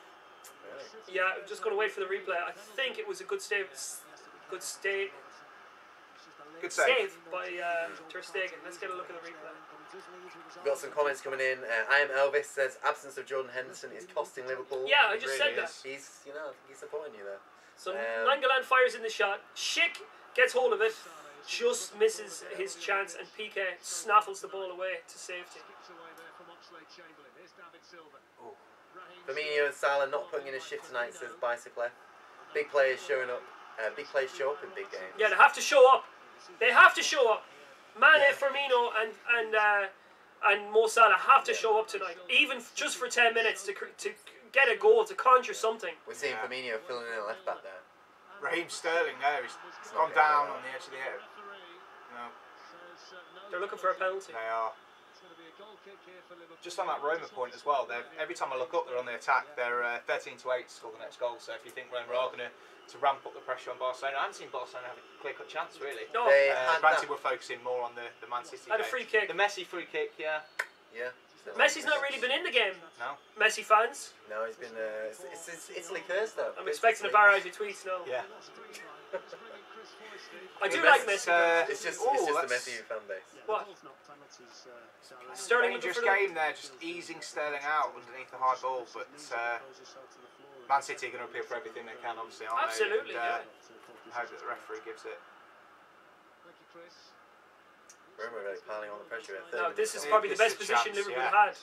Yeah, I'm just going to wait for the replay. I think it was a good save. Good save. good save. By Ter Stegen. Let's get a look at the replay. We've got some comments coming in. I am Elvis says absence of Jordan Henderson is costing Liverpool. Yeah, I It just really said that. is. He's, you know, he's supporting you there. So Nangolan fires in the shot. Schick gets hold of it, just misses his chance, and Piqué snaffles the ball away to safety. Firmino and Salah not putting in a shift tonight, says Bicycler. Big players showing up. Big players show up in big games. Yeah, they have to show up. They have to show up. Mane, Firmino, and Mo Salah have to show up tonight, even just for 10 minutes to get a goal, to conjure something. We're seeing Yeah. Firmino filling in a left back there. Raheem Sterling there, he's not gone getting down that. on the edge of the area. No, They're looking for a penalty. they are. Just on that Roma point as well, every time I look up, they're on the attack. They're 13-8 to score the next goal. So if you think Roma are going to ramp up the pressure on Barcelona, I haven't seen Barcelona have a clear-cut chance really. No, They had Granted, that. we're focusing more on the Man City and a game. free kick. The Messi free kick, yeah. Yeah. So- Messi's not really been in the game. No. Messi fans, No, he's been. It's Italy curse though. I'm It's expecting a Italy. barrage of tweets now. Yeah. I do The like best, Messi. It's just Oh, the that's- Messi fan base. What? Sterling looking Dangerous for the... game there, just easing Sterling out underneath the high ball, but Man City are going to appeal for everything they can, obviously, aren't Absolutely, they? yeah. And, hope that the referee gives it. Roma really piling on the pressure. Here. No, Third this is minute. probably the This best is a position chance, Liverpool yeah. had.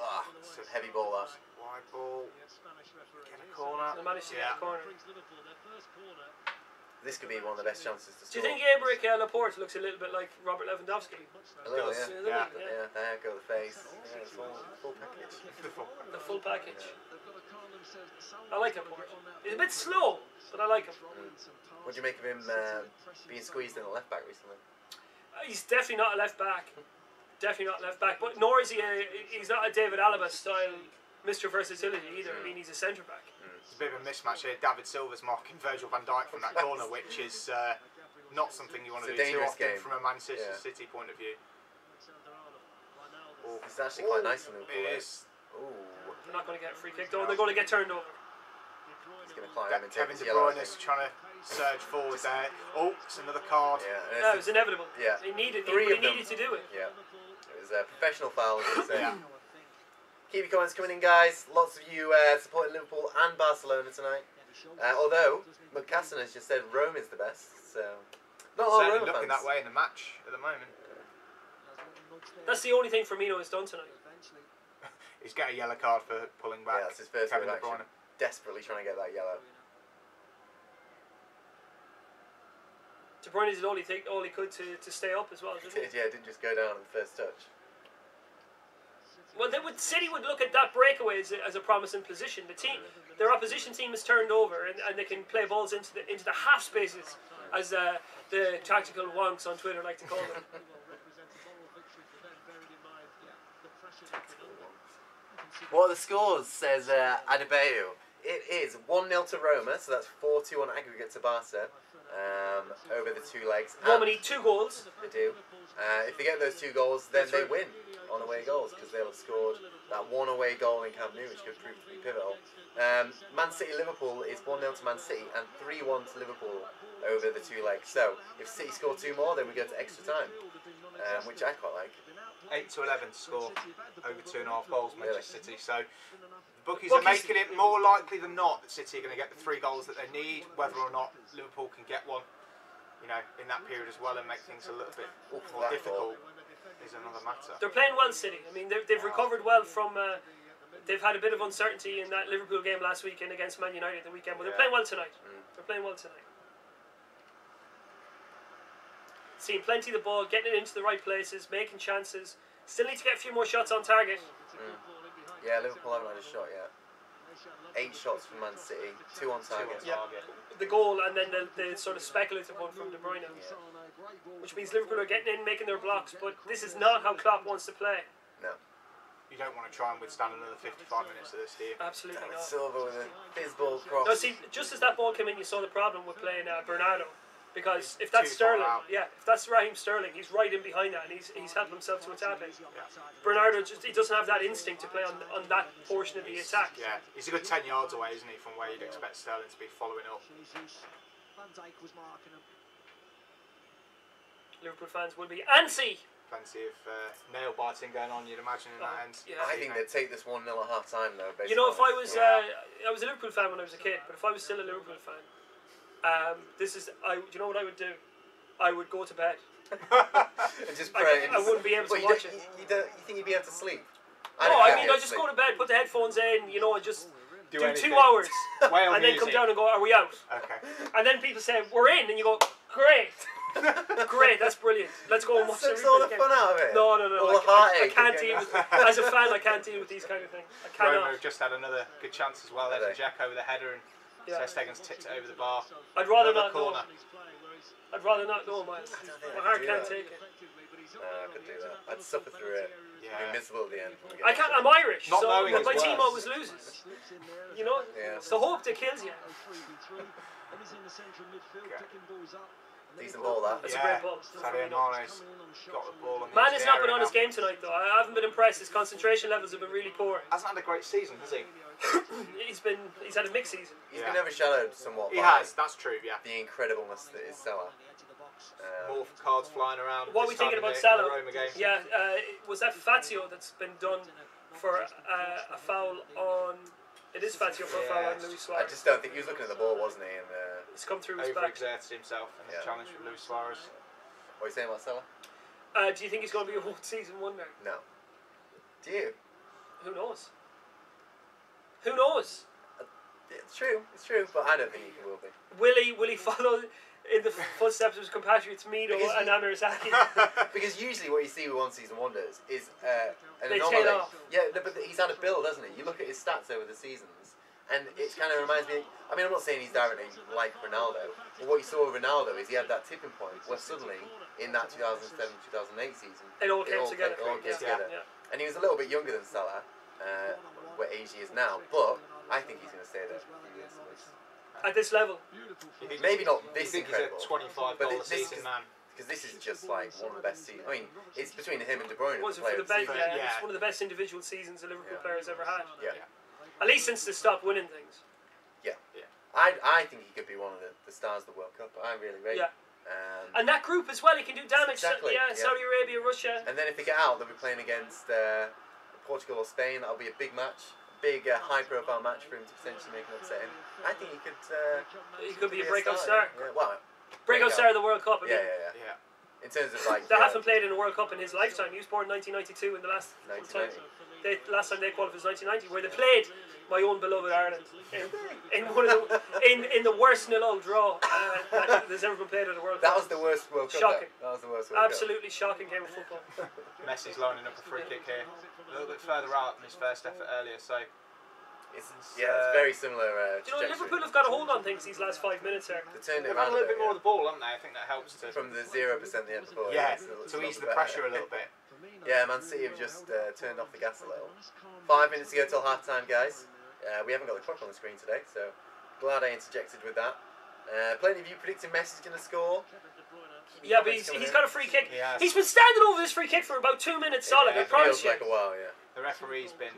Ah, it's a heavy ball that. Wide ball. Get a corner. They managed to get Yeah. a corner. This could be one of the best chances to Do score. you think Aymeric Laporte looks a little bit like Robert Lewandowski? A little, does, yeah. yeah. Yeah, the haircut, the face. Yeah, it's all full package. The full package. I like Laporte. He's a bit slow, but I like him. What do you make of him being squeezed in the left back recently? He's definitely not a left back. Definitely not left back. But nor is he he's not a David Alaba style Mr. Versatility either. I mean, he's a centre back. It's a bit of a mismatch here. David Silva's marking Virgil van Dijk from that corner, which is not something you want to It's a do too dangerous often game. from a Manchester Yeah. City point of view. Oh, It's actually quite nice in Liverpool. it eh? is. Ooh, They're not going to get a free kick though. They're going to get turned over. he's going to climb and take Kevin his De yellow. I Bruyne is think. trying to surge forward there. Oh, it's another card. Yeah, and No, it it's was inevitable. Yeah. He needed. Three He of them. needed to do it. yeah. It was a professional foul. Yeah. Keep your comments coming in, guys. Lots of you supporting Liverpool and Barcelona tonight. Although McCasson has just said Rome is the best, so not all Certainly Roma looking fans. that way in the match at the moment. That's the only thing Firmino has done tonight. He's got a yellow card for pulling back. Yeah, that's his first Kevin good De action. Bruyne. Desperately trying to get that yellow. De Bruyne did all he could to stay up as well, didn't he? Yeah, it didn't just go down on the first touch. Well, City would look at that breakaway as a promising position. Their opposition team is turned over, and they can play balls into the half spaces, as the tactical wonks on Twitter like to call them. What are the scores, says Adebayo. It is 1-0 to Roma, so that's 4-2 on aggregate to Barca. over the 2 legs. Roma need 2 goals. They do. If they get those 2 goals, then they win on away goals because they'll have scored that 1 away goal in Camp Nou, which could prove to be pivotal. Man City Liverpool is 1-0 to Man City and 3-1 to Liverpool over the 2 legs. So if City score 2 more, then we go to extra time, which I quite like. 8-11 to score over 2.5 goals, Manchester City. So the bookies Bookies are making it more likely than not that City are going to get the 3 goals that they need. Whether or not Liverpool can get one, you know, in that period as well, and make things a little bit more difficult is another matter. They're playing well, City. I mean, they've recovered well from. They've had a bit of uncertainty in that Liverpool game last weekend against Man United the weekend, but they're playing well tonight. They're playing well tonight. Seeing plenty of the ball, getting it into the right places, making chances. Still need to get a few more shots on target. Yeah, Liverpool haven't had a shot yet. 8 shots from Man City, 2 on target. Yeah, the goal and then the sort of speculative one from De Bruyne. Which means Liverpool are getting in, making their blocks, but this is not how Klopp wants to play. No. You don't want to try and withstand another 55 minutes of this, do you? Absolutely not. Silva with a fizz-ball cross. No, see, just as that ball came in, you saw the problem with playing Bernardo. Because if that's Sterling, if that's Raheem Sterling, he's right in behind that, and he's helped himself to attack it. Bernardo he doesn't have that instinct to play on that portion of the attack. Yeah, he's a good 10 yards away, isn't he, from where you'd expect Sterling to be following up. Liverpool fans will be antsy. Plenty of nail biting going on, you'd imagine, in that end. Yeah. I think they'd take this 1-0 at half time though. You know, if I was I was a Liverpool fan when I was a kid, but if I was still a Liverpool fan, do you know what I would do? I would go to bed. And just pray. I wouldn't be able to watch it. You think you'd be able to sleep? I just go to bed, put the headphones in, you know, and just do 2 hours, and then come down and go, are we out? Okay. And then people say, we're in, and you go, great. Great, that's brilliant. Let's go and watch the all the fun out of it. No. All the heartache. I can't deal with. As a fan, I can't deal with these kind of things. I cannot. Roma have just had another good chance as well. There's a Jack over the header, and Stegen's tipped it over the bar. I'd rather not corner. go. I'd rather not go, Miles. My heart can't take it. I could do that. I'd suffer through it. Yeah. Be miserable at the end. I can't. I'm Irish, Not so knowing my is team worse. always loses. You know, Yeah. it's the hope that kills you. Decent ball that. That's a great ball. Sadio Mane's got the ball. Man has not been on his game tonight, though. I haven't been impressed. His concentration levels have been really poor. Hasn't had a great season, has he? He's had a mixed season. He's been overshadowed somewhat He by has, that's true, yeah. the incredibleness that is Salah. More cards flying around. What are we this time thinking in about the Salah? Roma game. Yeah, was that Fazio that's been done for a foul on... It is Fazio for a foul on Luis I Suarez. just don't think he was looking at the ball, wasn't he? And It's come through his back. Overexerted himself in his challenge with Luis Suarez. what are you saying about Salah? Do you think he's going to be a one-season wonder? No. Do you? Who knows? Who knows? It's true, but I don't think he will be. Will he follow in the footsteps of his compatriots Mido Because and Amir Zaki? Because usually what you see with one-season wonders is an They anomaly. tail off. Yeah, no, but he's had a build, hasn't he? You look at his stats over the seasons, and it kind of reminds me. I mean, I'm not saying he's directly like Ronaldo, but what you saw with Ronaldo is he had that tipping point where suddenly, in that 2007-2008 season, It all came together. together. And he was a little bit younger than Salah, what age he is now, but I think he's going to stay there for a few years. At this level. Maybe not this He's incredible. a 25 goal a season man. Because this is just like one of the best seasons. I mean, it's between him and De Bruyne. Was the it for player the of the best? season. Yeah, it's one of the best individual seasons a Liverpool player has ever had. Yeah. At least since they stopped winning things. Yeah. I think he could be one of the stars of the World Cup. I really rate. Yeah. And that group as well, he can do damage. Exactly, Saudi Arabia, Russia. And then if they get out, they'll be playing against Portugal or Spain. That'll be a big match. Big high-profile match for him to potentially make an upset in. I think he could be a breakout star. Yeah, well, Breakout star of the World Cup. I mean, yeah. In terms of like... They haven't played in a World Cup in his lifetime. He was born in 1992 in the last time. 1990. Last time they qualified was 1990, where they played my own beloved Ireland in one of the in the worst 0-0 draw that there's ever been played at a World Cup. That was the worst World Cup. Shocking. That was the worst World Absolutely shocking game of football. Messi's lining up a free kick here. A little bit further out than his first effort earlier, so... It's very similar. Do you know, Liverpool have got a hold on things these last 5 minutes here. They turned it They've had around a little bit more of the ball, haven't they? I think that helps to... from the 0% they had before. Yeah, it's to ease the better. pressure a little bit. Yeah, Man City have just turned off the gas a little. 5 minutes to go till half time, guys. We haven't got the clock on the screen today, so glad I interjected with that. Plenty of you predicting Messi's going to score. Yeah, but he's got a free kick. He has. He's been standing over this free kick for about 2 minutes solid, I It promise feels you. like a while, yeah. The referee's been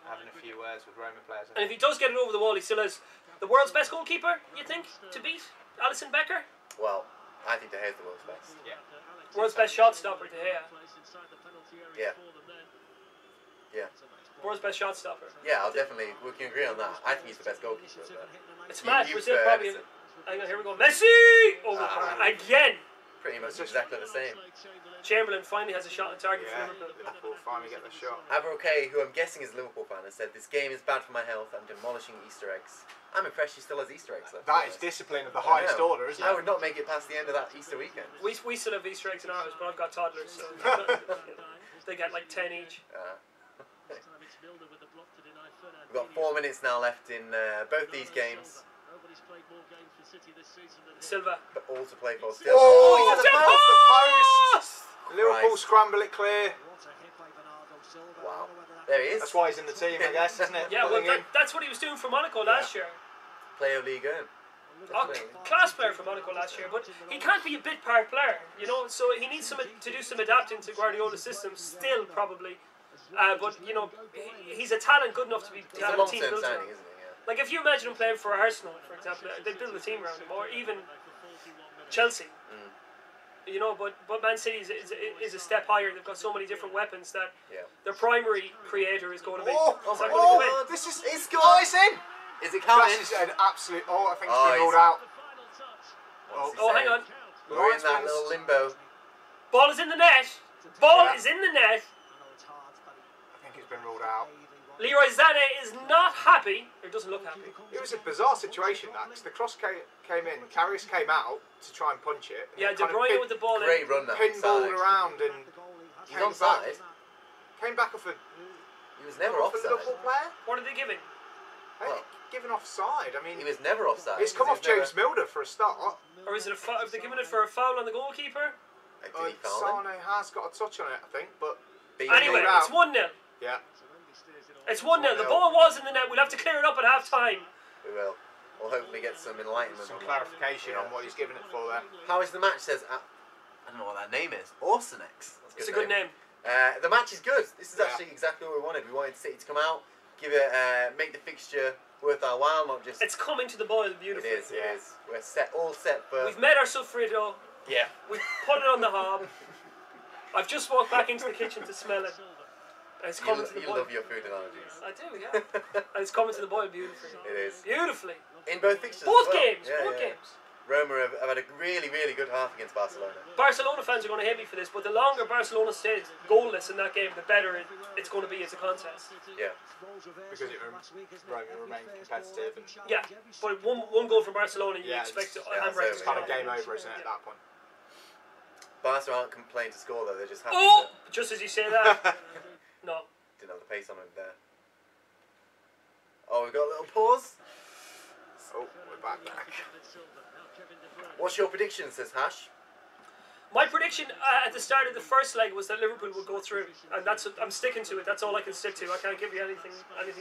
having a few words with Roma players. And if he does get it over the wall, he still has the world's best goalkeeper, you think, to beat Alisson Becker? Well, I think De Gea's the world's best. Yeah. World's best shot stopper, De Gea. Yeah. Yeah. World's best shot stopper. Yeah, we can agree on that. I think he's the best goalkeeper. But It's mad. you Brazil prefer probably. Ederson. Hang on, here we go. Messi! Over again. Pretty much exactly the same. Chamberlain finally has a shot on target Yeah, for Liverpool. Liverpool finally get the shot. Averokay, who I'm guessing is a Liverpool fan, has said, "This game is bad for my health. I'm demolishing Easter eggs." I'm impressed she still has Easter eggs left. That is discipline of the highest order, isn't I it? would not make it past the end of that Easter weekend. We still have Easter eggs in our house, but I've got toddlers, so they get like 10 each. We've got 4 minutes now left in both these games. Silva. But all to play for still. Oh, he's the at the post! post! Liverpool Christ. scramble it clear. Wow. There he is. That's why he's in the team, I guess, isn't it? Yeah, well, Pulling in. that's what he was doing for Monaco last year. Player of League 1. Oh, class player for Monaco last year, but he can't be a bit part player, you know. So he needs to do some adapting to Guardiola's system, still probably. But you know, he's a talent good enough to He's have a a team long-term built around. signing, isn't he? Yeah. Like if you imagine him playing for Arsenal, for example, they'd build a team around him, or even Chelsea. You know, but Man City is a step higher. They've got so many different weapons that their primary creator is going to be. This is. It's gone. It's in. Is it counting? This is an absolute. I think it's been ruled out. Oh, hang on. We're in that little limbo. Ball is in the net. Ball is in the net. I think it's been ruled out. Leroy Sané is not happy. Or doesn't look happy. It was a bizarre situation, that, because the cross came in, Karius came out to try and punch it. Yeah, De Bruyne with the ball in. Great run, that. Pinballed around and He's onside. Came back off a. He was never off a offside. Liverpool player. What are they giving? Well, given offside. I mean, He was never offside. it's come off James Milner for a start. Or is it have they given it for a foul on the goalkeeper? Did he foul him? Sane has got a touch on it, I think, but Beat Anyway, him. it's 1-0. yeah. It's 1-0. The ball was in the net. We'll have to clear it up at half time. We will. We'll hopefully get some enlightenment. Some on clarification that. on what he's given it for there. How is the match? Says I don't know what that name is. Orsonex. It's a good name. The match is good. This is actually exactly what we wanted. We wanted City to come out, give it, make the fixture worth our while, not just. It's coming to the boil It beautifully. is. It is. We're all set for. We've made our Sofrito. Yeah. We've put it on the hob. I've just walked back into the kitchen to smell it. And it's coming to the You boil. love your food analogies. I do, yeah. And it's coming to the boil beautifully. It is. Beautifully. In both fixtures. Both as well. games. Yeah, Both yeah. games. Roma have had a really, really good half against Barcelona. Barcelona fans are going to hate me for this, but the longer Barcelona stays goalless in that game, the better it's going to be as a contest. Yeah. Because Roma remain competitive. And Yeah, but one goal from Barcelona, you Yeah, expect to yeah, handbrake. it's kind of game over, isn't it, at that point? Barca aren't complaining to score though. They're just happy. Oh! Just as you say that. No. Didn't have the pace on him there. Oh, we've got a little pause. Oh, we're back. What's your prediction? Says Hash. My prediction at the start of the first leg was that Liverpool would go through, and I'm sticking to it. That's all I can stick to. I can't give you anything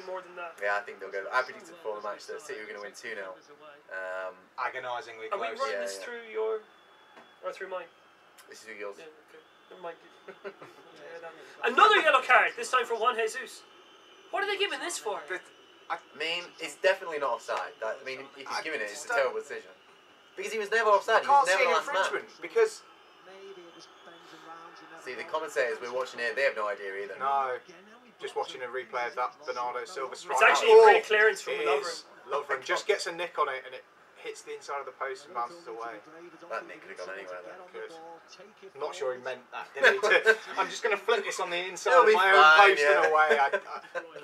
more than that. Yeah, I think they'll go. I predicted before the match that City were going to win 2-0. Agonisingly Are we close. running this through your or through mine? This is yours. Yeah, okay. Never mind. Another yellow card. This time for Juan Jesus. What are they giving this for? I mean, it's definitely not offside. I mean, if he's giving it, it's a terrible decision. Because he was never offside. He Can't was see never an last man. infringement because See, the commentators we're watching here, they have no idea either. no, just watching a replay of that Bernardo Silva strike. It's actually a great clearance from Lovren. Lovren just gets a nick on it and it hits the inside of the post and bounces away. That nick could have gone anywhere there. Good. I'm not sure he meant that, did he? I'm just going to flick this on the inside It'll of be my own fine, post yeah. in a way. I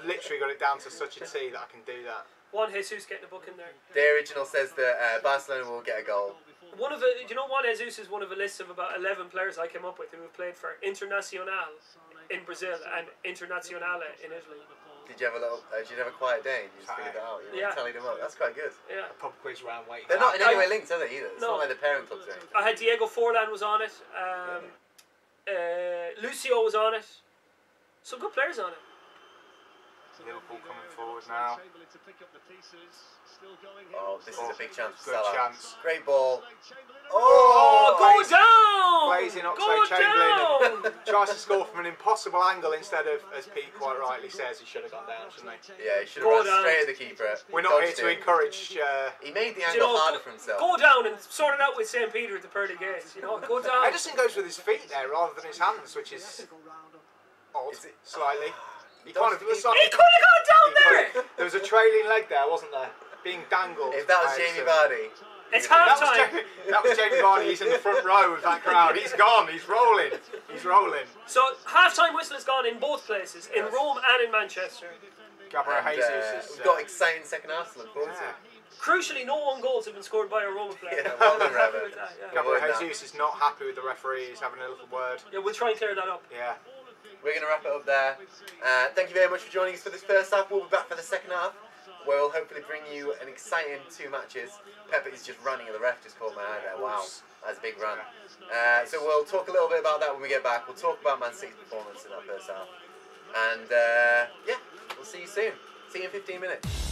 literally got it down to such a T that I can do that. Juan Jesus getting a book in there. The original says that Barcelona will get a goal. Do you know Juan Jesus is one of a list of about 11 players I came up with who have played for Internacional in Brazil and Internazionale in Italy. Did you have a quiet day and you just figured that out? You were telling them up. That's quite good. Yeah. A pub quiz round waiting. They're not in any way linked, are they, either? It's No. not like the parent clubs or anything. I had Diego Forlan was on it. Lucio was on it. Some good players on it. Liverpool coming forward now. Oh, this is a big chance for Good Salah. chance. Great ball. Oh, go down! Blazing Oxlade-Chamberlain tries to score from an impossible angle instead of, as Pete quite rightly says, he should have gone down, shouldn't he? Yeah, he should have run straight at the keeper. We're not here Dodged to it. encourage... He made the angle harder for himself. Go down and sort it out with St. Peter at the pearly gates. You know, go down. Edison goes with his feet there rather than his hands, which is odd, slightly. He kind of looks like... He could have gone down there! There was a trailing leg there, wasn't there? Being dangled. If that was Jamie Vardy... It's half time. That was Jamie Vardy. He's in the front row of that crowd. He's gone. He's rolling. He's rolling. So half-time whistle has gone in both places, in Rome and in Manchester. Gabriel And, Jesus is... we've got exciting second half to look forward to. Crucially, no own goals have been scored by a Roma player. Yeah, well done, Rabbit. Gabriel Jesus is not happy with the referee. He's having a little word. Yeah, we'll try and clear that up. Yeah. We're going to wrap it up there. Thank you very much for joining us for this first half. We'll be back for the second half, where we'll hopefully bring you an exciting 2 matches. Pepper is just running and the ref just called my eye there. Wow, that's a big run. So we'll talk a little bit about that when we get back. We'll talk about Man City's performance in that first half. And yeah, we'll see you soon. See you in 15 minutes.